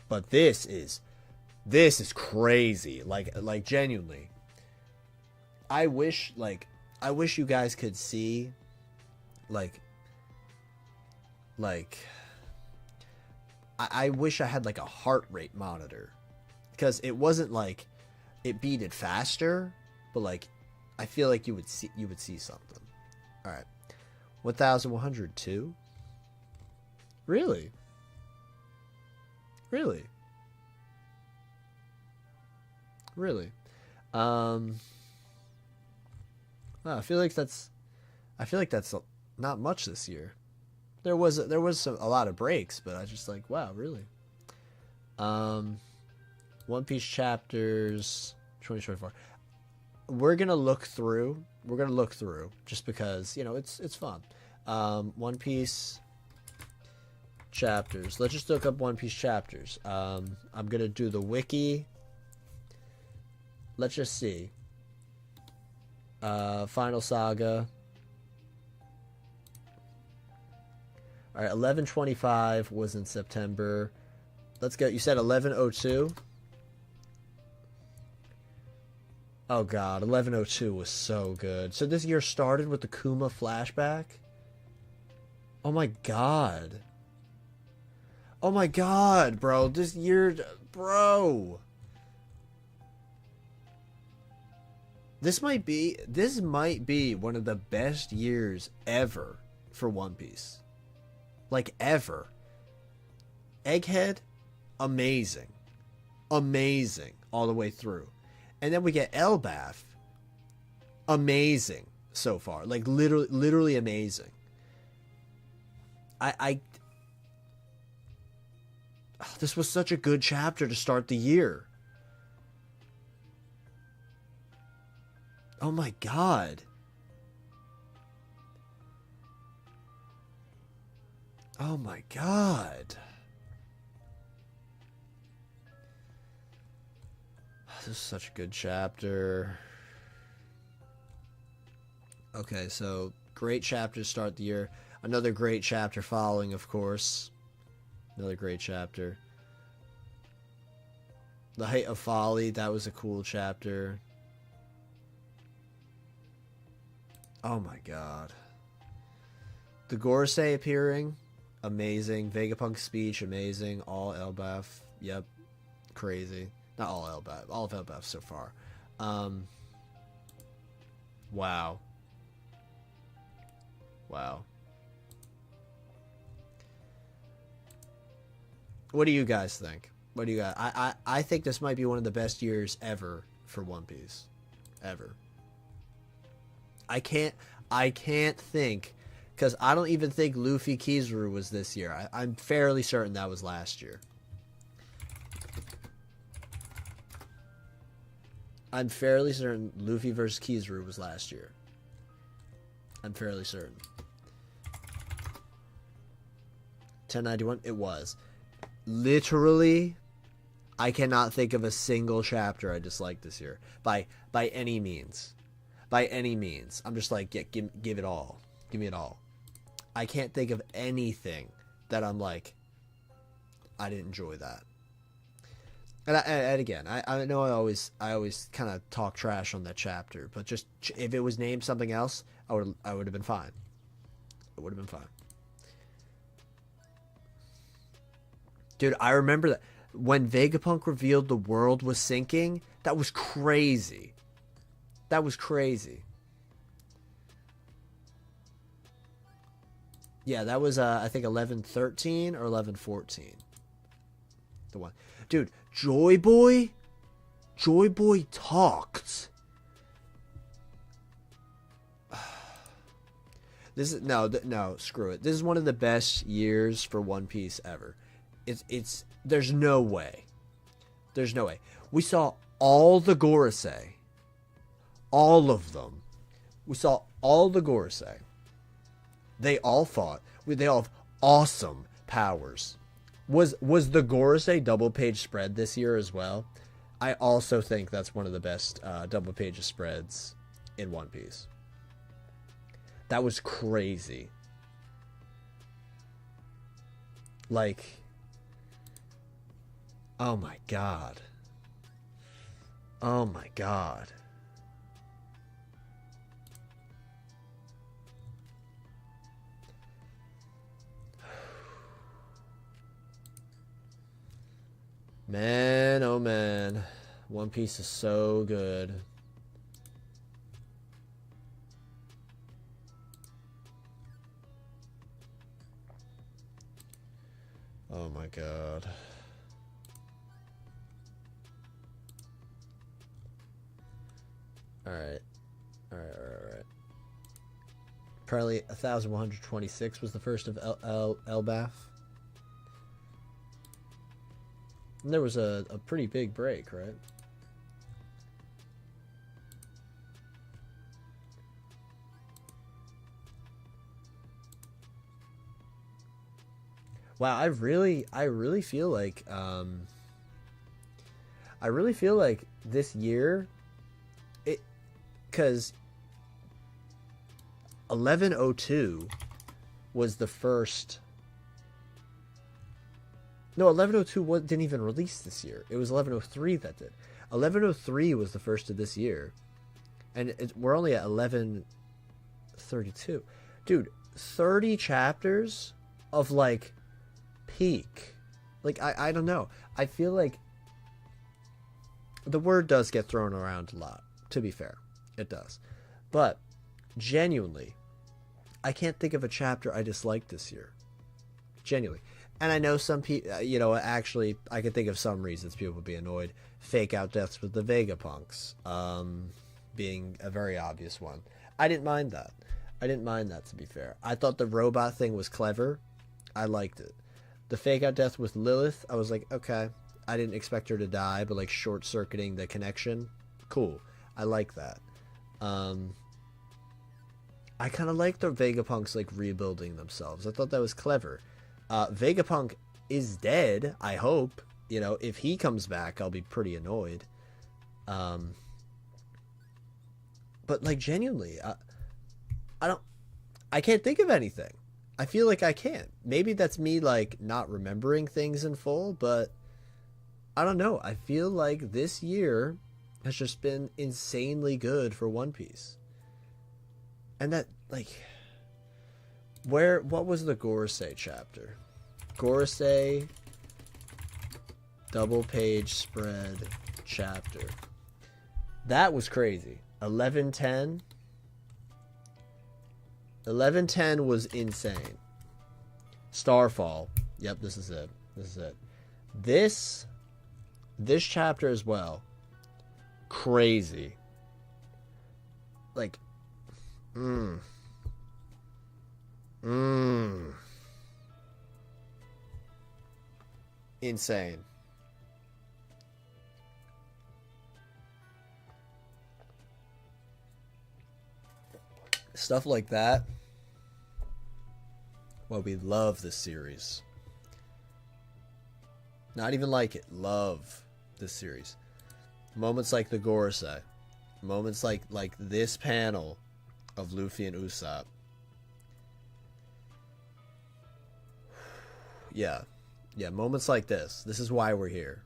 [SPEAKER 1] But this is crazy. Like genuinely. I wish you guys could see like I wish I had like a heart rate monitor, because it wasn't like it beat it faster, but like I feel like you would see something. All right, 1,102. Really? Really? Really? Wow, I feel like that's not much this year. There was a lot of breaks, but I just like, wow, really. One Piece chapters 2024. We're gonna look through. Just because, you know, it's fun. One Piece chapters. Let's just look up One Piece chapters. I'm gonna do the wiki. Let's just see. Final Saga. All right, 11/25 was in September. Let's go. You said 11/02. Oh god, 11/02 was so good. So this year started with the Kuma flashback. Oh my god. Oh my god, bro. This year, bro. This might be one of the best years ever for One Piece. Like, ever. Egghead, amazing. Amazing all the way through. And then we get Elbaf, amazing so far. Like, literally amazing. This was such a good chapter to start the year. Oh my god. Oh my god. This is such a good chapter. Okay, so great chapter to start the year. Another great chapter following, of course. Another great chapter. The Height of Folly, that was a cool chapter. Oh my god. The Gorosei appearing, amazing. Vegapunk's speech, amazing. All Elbaf, yep, crazy. Not all Elbaf, all of Elbaf so far. Wow. Wow. What do you guys think? What do you guys? I think this might be one of the best years ever for One Piece, ever. I can't think, because I don't even think Luffy Kizaru was this year. I'm fairly certain that was last year. I'm fairly certain Luffy versus Kizaru was last year. I'm fairly certain. 1091, it was. Literally, I cannot think of a single chapter I disliked this year by any means. By any means. I'm just like, yeah, give it all. Give me it all. I can't think of anything that I'm like, I didn't enjoy that. And again, I know I always kind of talk trash on that chapter, but just if it was named something else, I would have been fine. It would have been fine. Dude, I remember that when Vegapunk revealed the world was sinking, that was crazy. That was crazy. Yeah, that was I think 11/13 or 11/14. The one. Dude, Joy Boy talked. This is no, screw it. This is one of the best years for One Piece ever. It's there's no way. There's no way. We saw all the Gorosei. All of them. We saw all the Gorosei. They all fought. They all have awesome powers. Was the Gorosei double page spread this year as well? I also think that's one of the best double page spreads in One Piece. That was crazy. Like, oh my god. Oh my god. Man, oh man. One Piece is so good. Oh my god. Alright. Alright. Apparently 1126 was the first of Elbaf. And there was a pretty big break, right? Wow, I really feel like this year, because 1102 was the first. No, 1102 didn't even release this year. It was 1103 that did. 1103 was the first of this year, and we're only at 1132. Dude, 30 chapters of like peak. Like I don't know. I feel like the word does get thrown around a lot, to be fair. It does. But genuinely, I can't think of a chapter I disliked this year. Genuinely. And I know some people, actually, I can think of some reasons people would be annoyed. Fake out deaths with the Vegapunks being a very obvious one. I didn't mind that. To be fair. I thought the robot thing was clever. I liked it. The fake out death with Lilith, I was like, okay. I didn't expect her to die, but like short-circuiting the connection. Cool. I like that. I kind of like the Vegapunks like rebuilding themselves. I thought that was clever. Vegapunk is dead, I hope. If he comes back, I'll be pretty annoyed. But like genuinely, I can't think of anything. I feel like I can't. Maybe that's me like not remembering things in full, but I don't know. I feel like this year has just been insanely good for One Piece. And that, like, what was the Gorosei chapter? Gorosei double page spread chapter. That was crazy. 1110. 1110 was insane. Starfall. Yep, this is it. This chapter as well. Crazy. Like, insane. Stuff like that. Well, we love this series. Not even like it. Love this series. Moments like the Gorosei. Moments like this panel of Luffy and Usopp. Yeah. Yeah, moments like this. This is why we're here.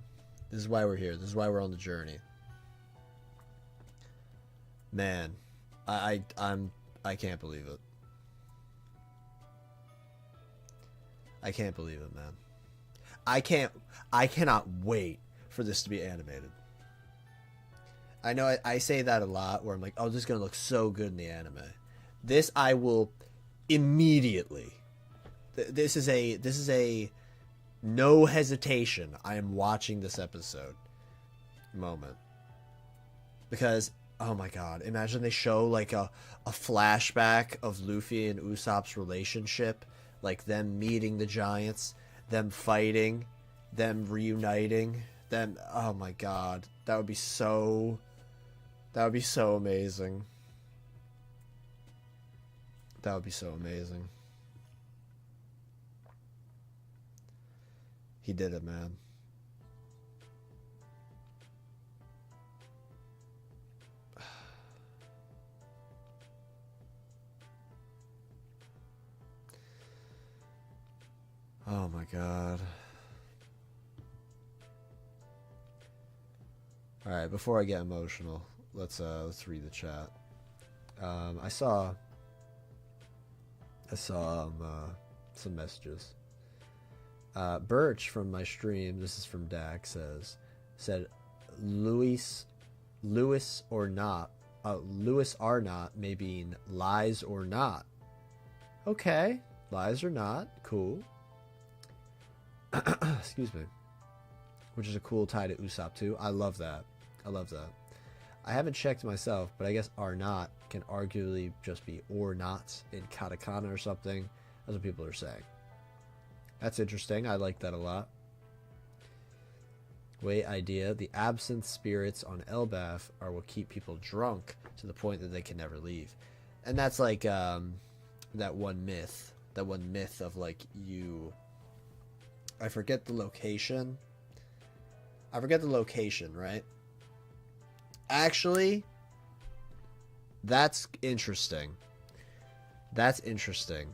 [SPEAKER 1] This is why we're on the journey. Man, I can't believe it. I can't believe it, man. I cannot wait for this to be animated. I know I say that a lot where I'm like, oh, this is going to look so good in the anime. This I will immediately. This is a no hesitation. I am watching this episode moment. Because, oh my god, imagine they show like a flashback of Luffy and Usopp's relationship. Like them meeting the giants, them fighting, them reuniting, them, oh my god. That would be so amazing. That would be so amazing. He did it, man. Oh my god. All right, before I get emotional, let's read the chat. I saw some messages. Birch from my stream, this is from Dak, said Louis or not. Louis are not may mean lies or not. Okay, lies or not, cool. Excuse me. Which is a cool tie to Usopp too. I love that. I love that. I haven't checked myself, but I guess are not can arguably just be or not in katakana or something. That's what people are saying. That's interesting. I like that a lot. Wait, idea. The absinthe spirits on Elbaf are what keep people drunk to the point that they can never leave. And that's like that one myth. That one myth of like you... I forget the location. Right? Actually, that's interesting. That's interesting,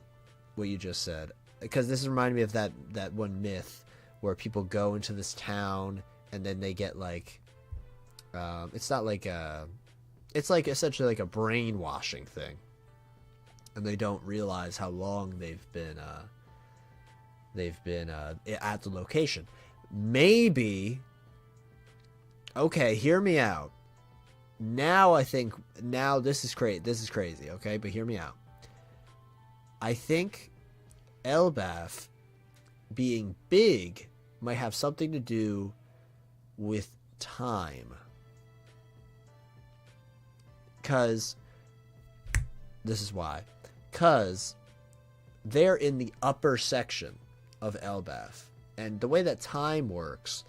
[SPEAKER 1] what you just said. Because this reminded me of that one myth where people go into this town and then they get like... it's not like a... It's like essentially like a brainwashing thing. And they don't realize how long they've been at the location. Maybe... Okay, hear me out. Now I think... Now this is crazy, okay? But hear me out. I think Elbaf being big might have something to do with time. Because... This is why. Because they're in the upper section of Elbaf. And the way that time works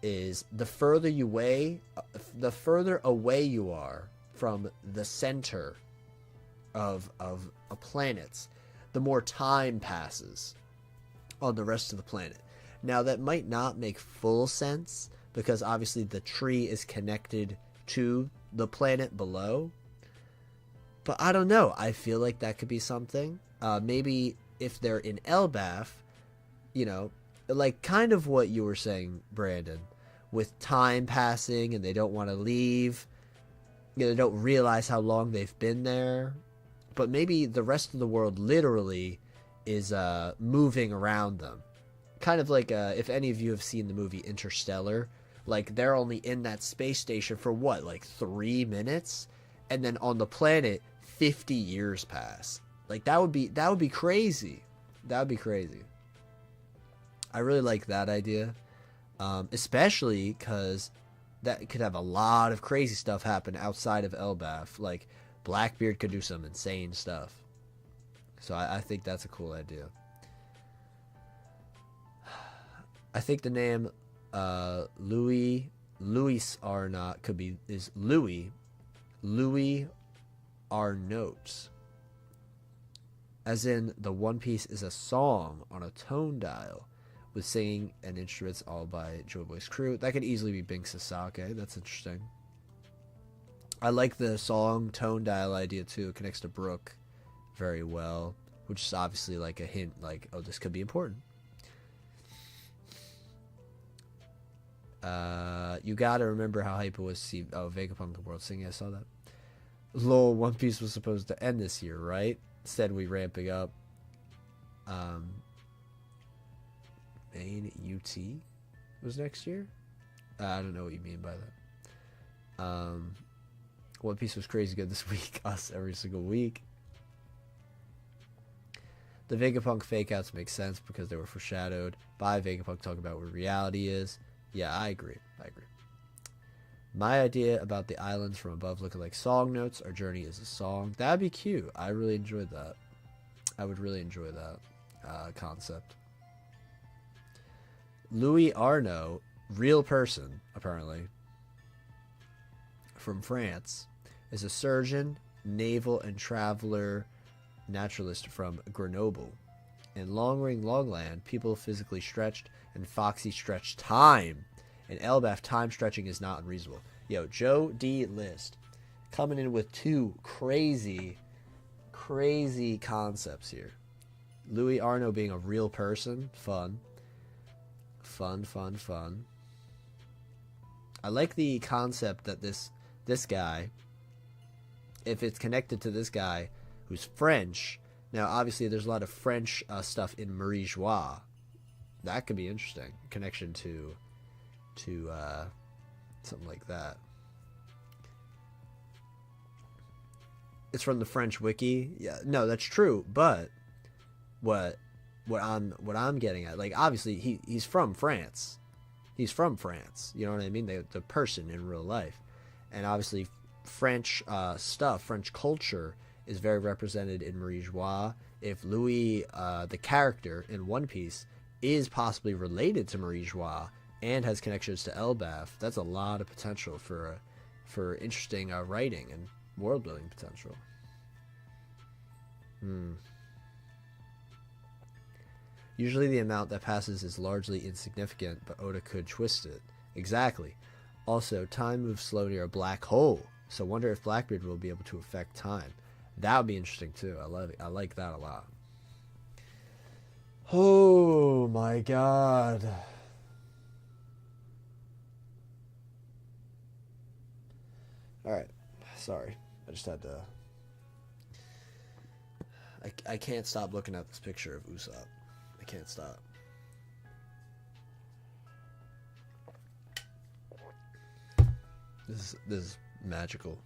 [SPEAKER 1] is the further away you are from the center of a planet, the more time passes on the rest of the planet. Now, that might not make full sense, because obviously the tree is connected to the planet below. But I don't know. I feel like that could be something. Maybe if they're in Elbaf, you know, like kind of what you were saying, Brandon, with time passing and they don't want to leave. You know, they don't realize how long they've been there. But maybe the rest of the world literally is moving around them. Kind of like if any of you have seen the movie Interstellar, like they're only in that space station for what, like 3 minutes? And then on the planet, 50 years pass. Like that would be crazy. That would be crazy. I really like that idea. Especially because that could have a lot of crazy stuff happen outside of Elbaf. Like Blackbeard could do some insane stuff. So I think that's a cool idea. I think the name Louis Arnott is Louis Arnott. As in, the One Piece is a song on a tone dial with singing and instruments all by Joy Boy's crew. That could easily be Bing Sasake. That's interesting. I like the song tone dial idea too. It connects to Brook very well, which is obviously like a hint, like, oh, this could be important. You gotta remember how hype it was to see Vegapunk the World Singing. I saw that. Lol, One Piece was supposed to end this year, right? Instead, we ramping up. Main UT was next year? I don't know what you mean by that. One Piece was crazy good this week. Us every single week. The Vegapunk fake outs make sense because they were foreshadowed by Vegapunk talking about what reality is. Yeah, I agree. My idea about the islands from above looking like song notes. Our journey is a song. That'd be cute. I really enjoyed that. I would really enjoy that concept. Louis Arnaud, real person, apparently, from France, is a surgeon, naval, and traveler naturalist from Grenoble. In Long Ring Longland, people physically stretched, and Foxy stretched time. In Elbaf, time stretching is not unreasonable. Yo, Joe D. List coming in with two crazy concepts here. Louis Arnaud being a real person, fun. I like the concept that this guy, if it's connected to this guy who's French. Now, obviously, there's a lot of French stuff in Marie Joie, that could be interesting. Connection to something like that. It's from the French wiki. Yeah, no, that's true. But what I'm getting at, like, obviously he's from France. He's from France. You know what I mean? The person in real life, and obviously French stuff, French culture is very represented in Marie Joie. If Louis, the character in One Piece, is possibly related to Marie Joie and has connections to Elbaf, that's a lot of potential for interesting writing and world building potential. Usually the amount that passes is largely insignificant, but Oda could twist it. Exactly. Also, time moves slow near a black hole, so wonder if Blackbeard will be able to affect time. That would be interesting too. I love it. I like that a lot. Oh my god. Alright. Sorry. I just had to... I can't stop looking at this picture of Usopp. I can't stop. This is magical.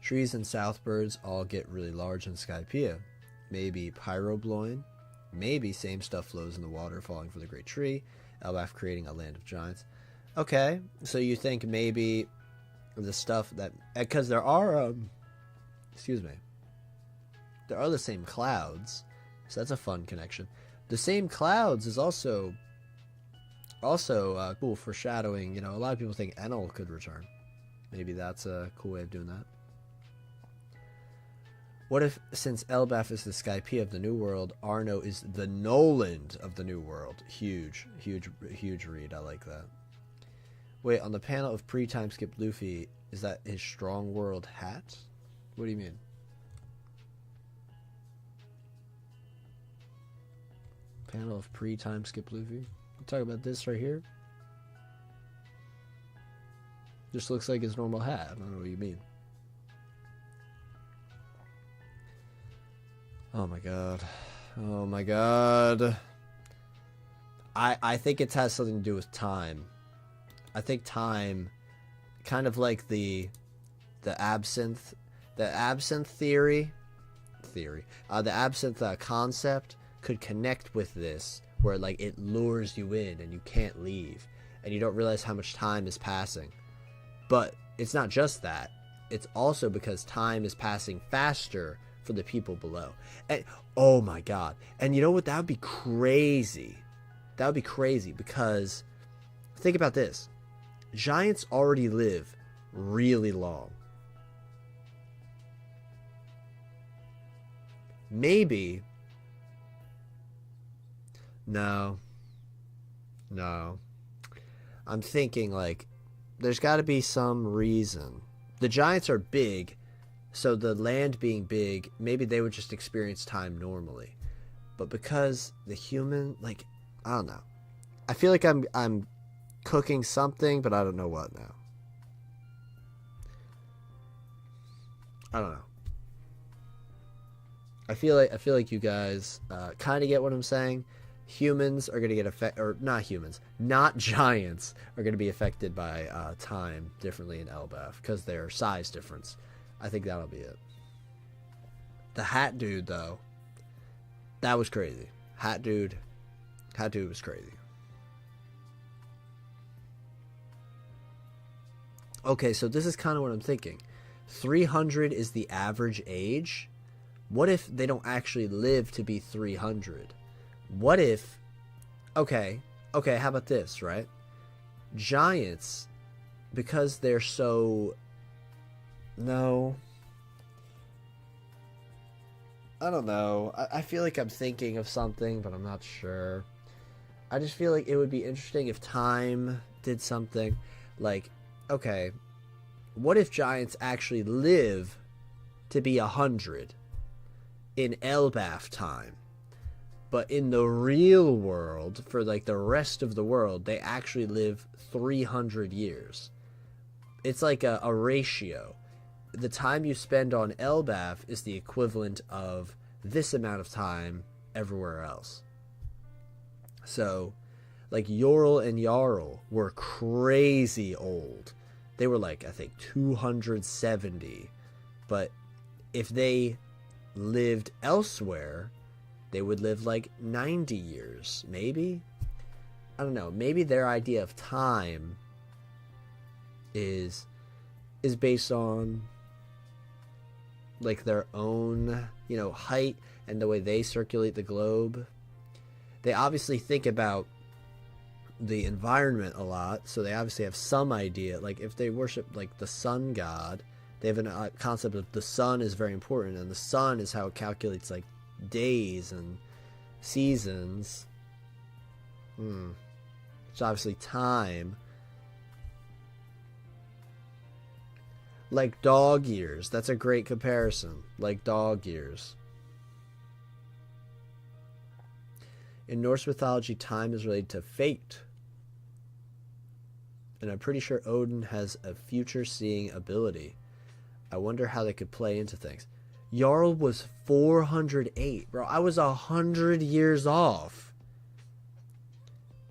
[SPEAKER 1] Trees and southbirds all get really large in Skypiea. Maybe Pyrobloin. Maybe same stuff flows in the water falling for the great tree. Elbaf creating a land of giants. Okay, so you think maybe the stuff that... Because there are... excuse me. There are the same clouds. So that's a fun connection. The same clouds is also cool, foreshadowing. You know, a lot of people think Enel could return. Maybe that's a cool way of doing that. What if, since Elbaf is the Skypiea of the New World, Arno is the Noland of the New World? Huge read. I like that. Wait, on the panel of pre-time skip Luffy, is that his Strong World hat? What do you mean? Panel of pre-time skip Luffy? You talking about this right here? Just looks like his normal hat. I don't know what you mean. Oh my god. Oh my god. I think it has something to do with time. I think time, kind of like the absinthe theory, the absinthe concept could connect with this, where like it lures you in and you can't leave and you don't realize how much time is passing. But it's not just that, it's also because time is passing faster for the people below. And oh my god, and you know what, that would be crazy. That would be crazy, because think about this. Giants already live really long. Maybe... No. I'm thinking, like, there's got to be some reason. The giants are big, so the land being big, maybe they would just experience time normally. But because the human, like, I don't know. I feel like I'm cooking something, but I don't know what now. I don't know. I feel like you guys kind of get what I'm saying. Humans are going to get affected, or not humans, not giants are going to be affected by time differently in Elbaf because their size difference. I think that'll be it. The hat dude, though, that was crazy. Hat dude was crazy. Okay, so this is kind of what I'm thinking. 300 is the average age. What if they don't actually live to be 300? What if... Okay, how about this, right? Giants, because they're so... No. I don't know. I feel like I'm thinking of something, but I'm not sure. I just feel like it would be interesting if time did something. Like, okay, what if giants actually live to be 100 in Elbaf time? But in the real world, for like the rest of the world, they actually live 300 years. It's like a ratio. The time you spend on Elbaf is the equivalent of this amount of time everywhere else. So, like, Yorl and Jarl were crazy old. They were like, I think, 270. But if they lived elsewhere, they would live like 90 years, maybe? I don't know. Maybe their idea of time is based on like their own, height and the way they circulate the globe. They obviously think about the environment a lot, so they obviously have some idea. Like if they worship like the sun god, they have a concept of the sun is very important, and the sun is how it calculates like days and seasons. It's obviously time. Like dog years. That's a great comparison. Like dog years. In Norse mythology, time is related to fate. And I'm pretty sure Odin has a future-seeing ability. I wonder how they could play into things. Jarl was 408. Bro, I was 100 years off.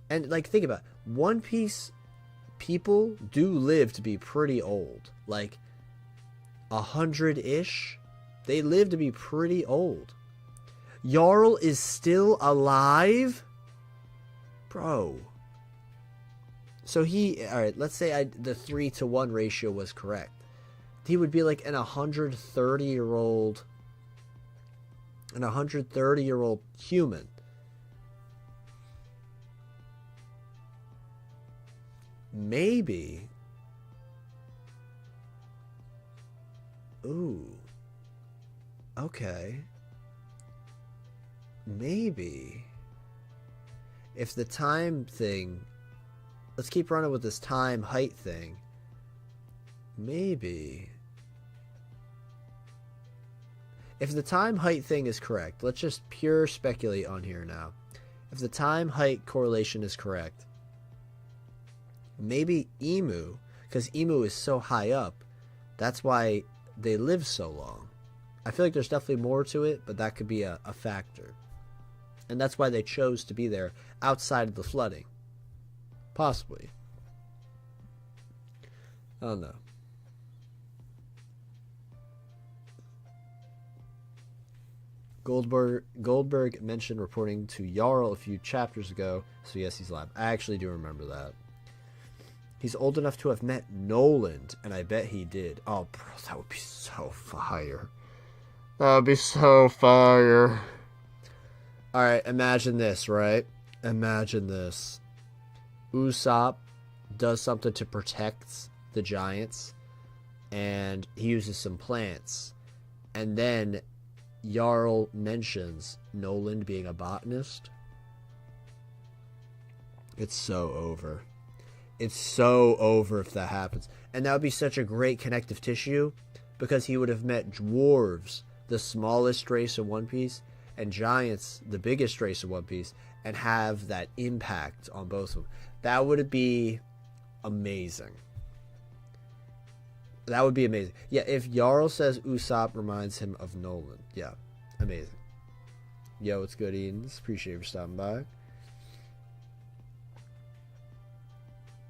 [SPEAKER 1] And, like, think about it. One Piece people do live to be pretty old. Like, 100-ish. They live to be pretty old. Jarl is still alive? Bro. So alright, let's say the 3-to-1 ratio was correct. He would be like an 130-year-old human. Maybe. Ooh. Okay. Maybe. If the time thing... Let's keep running with this time height thing. Maybe. If the time height thing is correct, let's just pure speculate on here now. If the time height correlation is correct, maybe Emu, because Emu is so high up, that's why they live so long. I feel like there's definitely more to it, but that could be a factor. And that's why they chose to be there outside of the flooding. Possibly. I don't know. Goldberg mentioned reporting to Jarl a few chapters ago, so yes, he's alive. I actually do remember that. He's old enough to have met Noland, and I bet he did. Oh, bro, that would be so fire. That would be so fire. Alright, imagine this, right? Imagine this. Usopp does something to protect the giants, and he uses some plants. And then Jarl mentions Noland being a botanist. It's so over. It's so over if that happens. And that would be such a great connective tissue, because he would have met dwarves, the smallest race of One Piece, and giants, the biggest race of One Piece, and have that impact on both of them. That would be amazing. That would be amazing. Yeah, if Jarl says Usopp reminds him of Nolan. Yeah, amazing. Yo, what's good, Edens? Appreciate you for stopping by.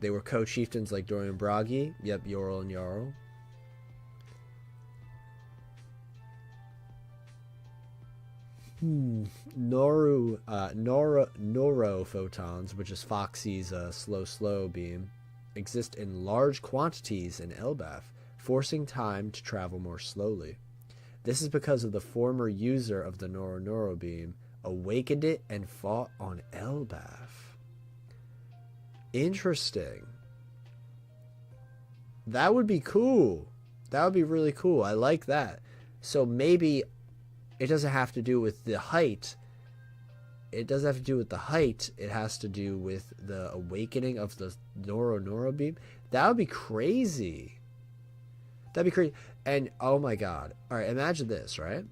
[SPEAKER 1] They were co-chieftains like Dorian Bragi. Yep, Yorl and Jarl. Norophotons, which is Foxy's slow beam, exist in large quantities in Elbaf, forcing time to travel more slowly. This is because of the former user of the Noro beam awakened it and fought on Elbaf. Interesting. That would be cool. That would be really cool. I like that. So maybe it doesn't have to do with the height. It doesn't have to do with the height. It has to do with the awakening of the Noro beam. That would be crazy. That'd be crazy. And oh my god. All right, imagine this, right?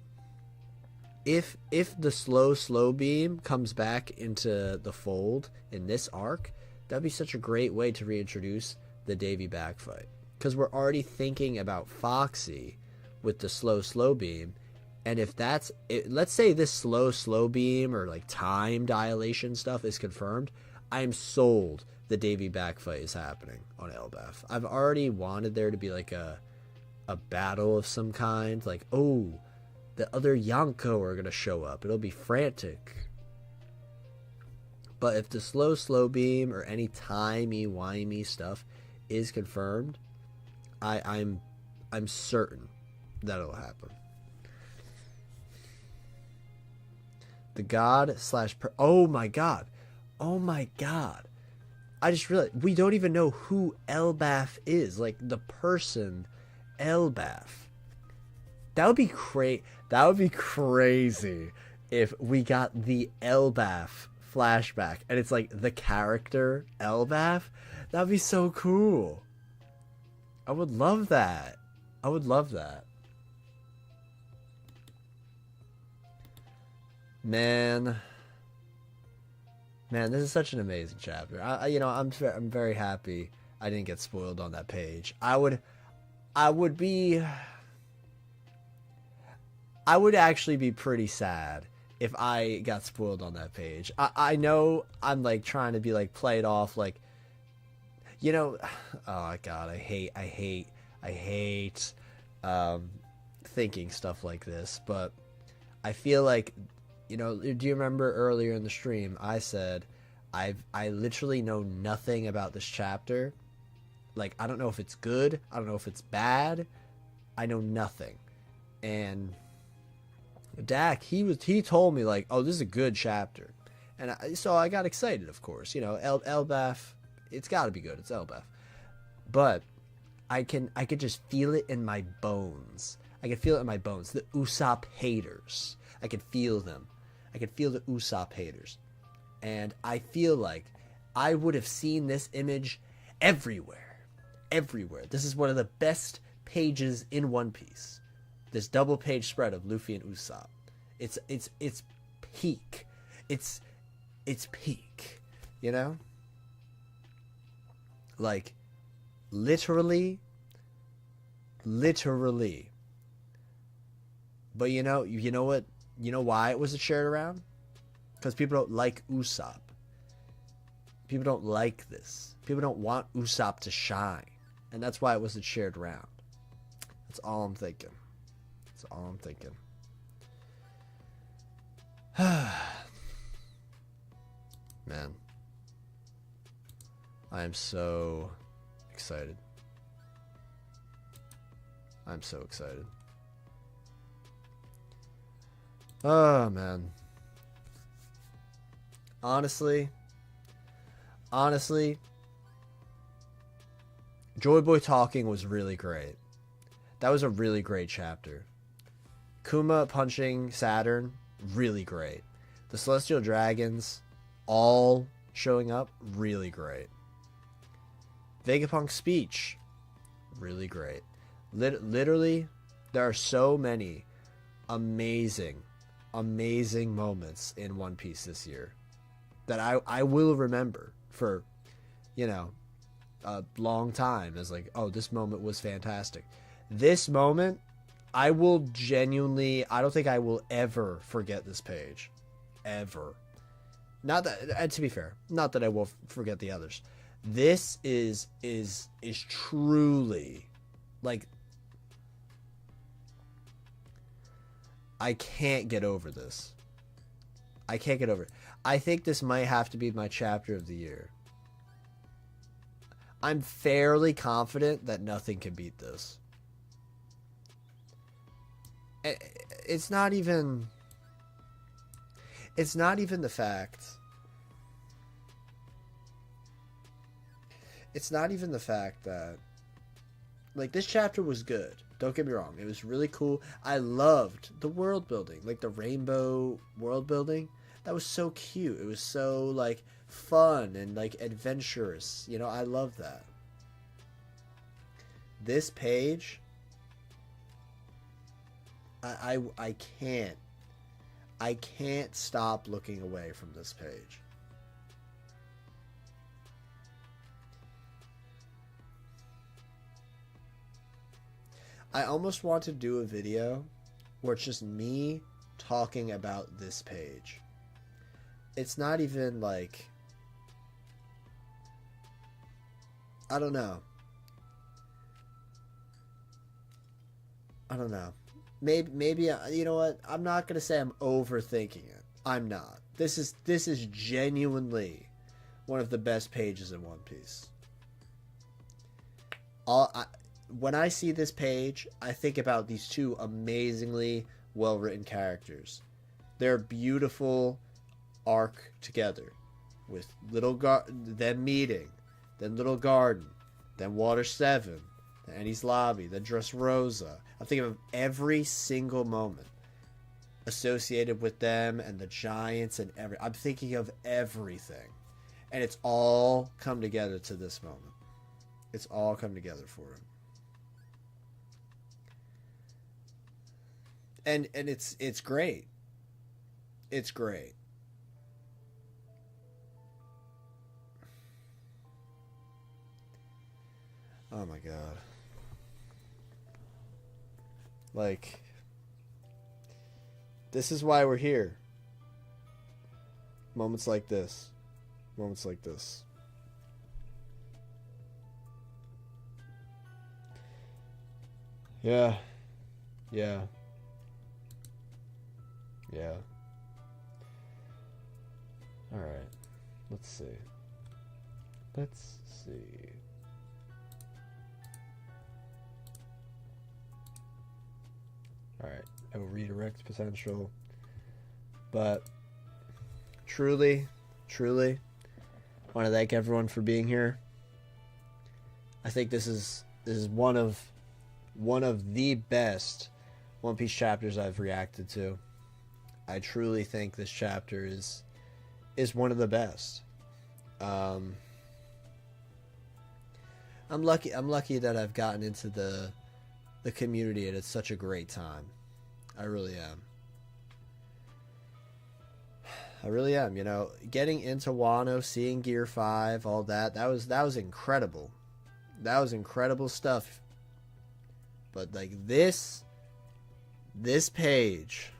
[SPEAKER 1] If the slow beam comes back into the fold in this arc, that'd be such a great way to reintroduce the Davy back fight. Because we're already thinking about Foxy with the slow beam. And if that's it, let's say this slow beam or like time dilation stuff is confirmed, I'm sold the Davy back fight is happening on Elbaf. I've already wanted there to be like a battle of some kind. Like, oh, the other Yonko are gonna show up. It'll be frantic. But if the slow beam or any timey-wimey stuff is confirmed, I'm certain that it'll happen. The god slash... Oh my god. Oh my god. I just realized we don't even know who Elbaf is. Like, the person Elbaf. That would be That would be crazy if we got the Elbaf flashback and it's like the character Elbaf. That'd be so cool. I would love that. I would love that. Man, this is such an amazing chapter. I'm very happy I didn't get spoiled on that page. I would actually be pretty sad if I got spoiled on that page. I know I'm like trying to be like played off like, oh god, I hate thinking stuff like this, but I feel like, do you remember earlier in the stream I said I literally know nothing about this chapter. Like, I don't know if it's good, I don't know if it's bad, I know nothing. And Dak, he told me like, oh, this is a good chapter, and so I got excited. Of course, Elbaf, it's got to be good. It's Elbaf, but I could just feel it in my bones. I could feel it in my bones. The Usopp haters, I could feel them. I could feel the Usopp haters, and I feel like I would have seen this image everywhere. This is one of the best pages in One Piece. This double page spread of Luffy and Usopp. It's peak. It's peak. Like, literally. But you know what? You know why it wasn't shared around? Because people don't like Usopp. People don't like this. People don't want Usopp to shine. And that's why it wasn't shared around. That's all I'm thinking. Man, I am so excited. Oh man, honestly, Joy Boy talking was really great. That was a really great chapter. Kuma punching Saturn, really great. The Celestial Dragons all showing up, really great. Vegapunk's speech, really great. Literally, there are so many amazing moments in One Piece this year that I will remember for, a long time as like, oh, this moment was fantastic. This moment, I will genuinely, I don't think I will ever forget this page. Ever. Not that, and to be fair, not that I will forget the others. This is truly, like, I can't get over this. I can't get over it. I think this might have to be my chapter of the year. I'm fairly confident that nothing can beat this. It's not even the fact. It's not even the fact that, like, this chapter was good. Don't get me wrong. It was really cool. I loved the world building, like the rainbow world building. That was so cute. It was so, like, fun and, like, adventurous. I love that. This page, I can't stop looking away from this page. I almost want to do a video where it's just me talking about this page. It's not even like, I don't know. Maybe you know what? I'm not gonna say I'm overthinking it. I'm not. This is genuinely one of the best pages in One Piece. When I see this page, I think about these two amazingly well-written characters. Their beautiful arc together, with them meeting, then Little Garden, then Water 7, then Enies Lobby, then Dressrosa. I'm thinking of every single moment associated with them and the Giants and I'm thinking of everything. And it's all come together to this moment. It's all come together for him. And it's great. It's great. Oh my god. Like, this is why we're here. Moments like this. Moments like this. Yeah. Yeah. Yeah. Alright. Let's see. Let's see. Alright. I will redirect potential. But truly, I want to thank everyone for being here. I think this is one of the best One Piece chapters I've reacted to. I truly think this chapter is one of the best. I'm lucky that I've gotten into the community and it's such a great time. I really am. You know, getting into Wano, seeing Gear 5, all that was incredible. That was incredible stuff. But like this page,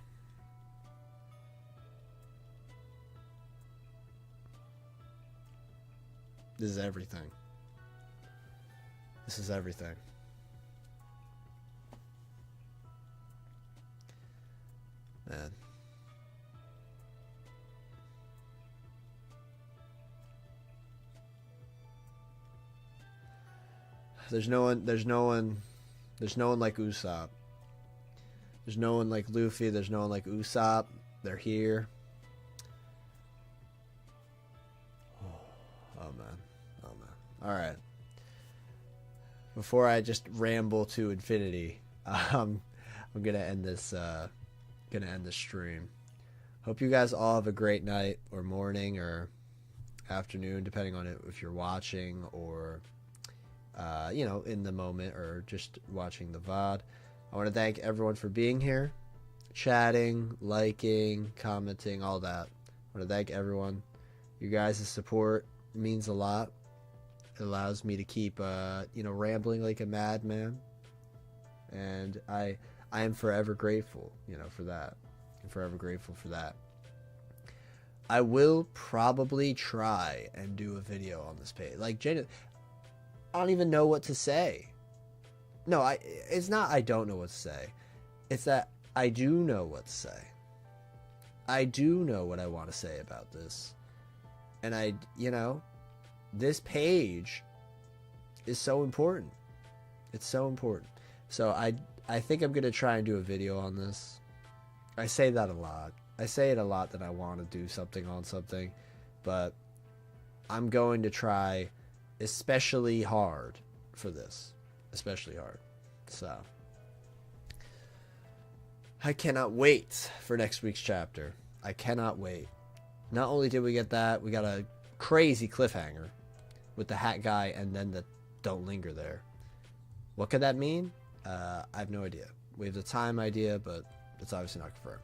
[SPEAKER 1] this is everything. This is everything. Man. There's no one like Usopp. There's no one like Luffy, there's no one like Usopp. They're here. Oh man. Alright. Before I just ramble to infinity, I'm gonna end this stream. Hope you guys all have a great night or morning or afternoon, depending on it if you're watching or you know, in the moment or just watching the VOD. I want to thank everyone for being here, chatting, liking, commenting, all that. I want to thank everyone. You guys' support means a lot. It allows me to keep you know, rambling like a madman, and I am forever grateful, you know, for that. I'm forever grateful for that. I will probably try and do a video on this page. Like, Jada, I don't even know what to say. No, it's not I don't know what to say. It's that I do know what to say. I do know what I want to say about this. And you know, this page is so important. It's so important. So I think I'm going to try and do a video on this. I say that a lot. I say it a lot that I want to do something on something, but I'm going to try especially hard for this. Especially hard. So I cannot wait for next week's chapter. I cannot wait. Not only did we get that, we got a crazy cliffhanger with the hat guy and then the don't linger there. What could that mean? I have no idea. We have the time idea, but it's obviously not confirmed.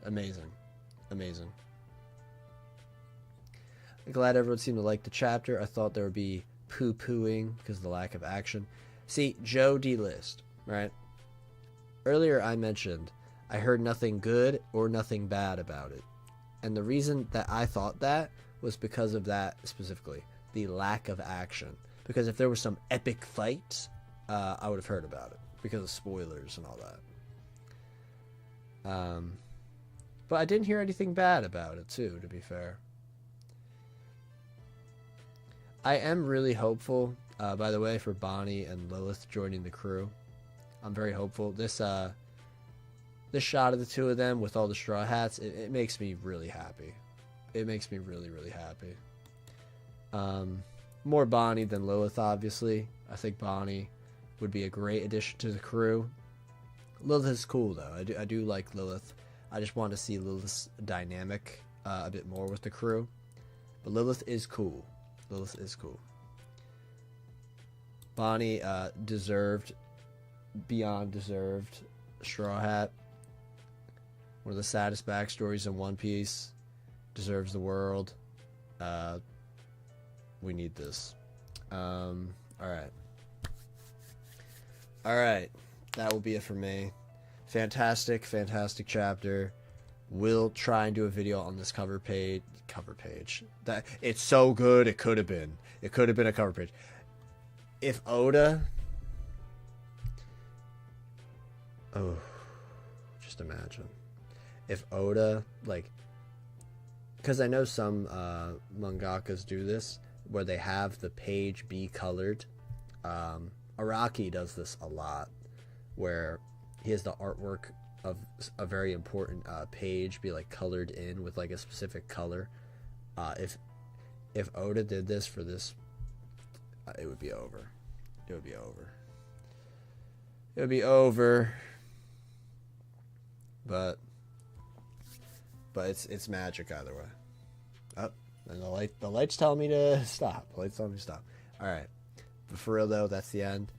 [SPEAKER 1] Amazing. I'm glad everyone seemed to like the chapter. I thought there would be poo-pooing because of the lack of action. See, Joe D-List, right? Earlier I mentioned I heard nothing good or nothing bad about it. And the reason that I thought that was because of that specifically, the lack of action. Because if there was some epic fight, I would have heard about it because of spoilers and all that. But I didn't hear anything bad about it too, to be fair. I am really hopeful, by the way, for Bonnie and Lilith joining the crew. I'm very hopeful. This shot of the two of them with all the straw hats, it makes me really happy. It makes me really, really happy. More Bonnie than Lilith, obviously. I think Bonnie would be a great addition to the crew. Lilith is cool, though. I do like Lilith. I just want to see Lilith's dynamic a bit more with the crew. But Lilith is cool. Lilith is cool. Bonnie deserved, beyond deserved, Straw Hat. One of the saddest backstories in One Piece. Deserves the world. We need this. Alright. Alright. That will be it for me. Fantastic, fantastic chapter. We'll try and do a video on this cover page. That it's so good. It could have been. It could have been a cover page. If Oda. Oh, just imagine if Oda, like, because I know some mangakas do this where they have the page be colored. Araki does this a lot, where he has the artwork of a very important page be like colored in with like a specific color. If Oda did this for this, it would be over. It would be over. It would be over. But it's magic either way. Oh, and the lights tell me to stop. The lights tell me to stop. All right. But for real though, that's the end.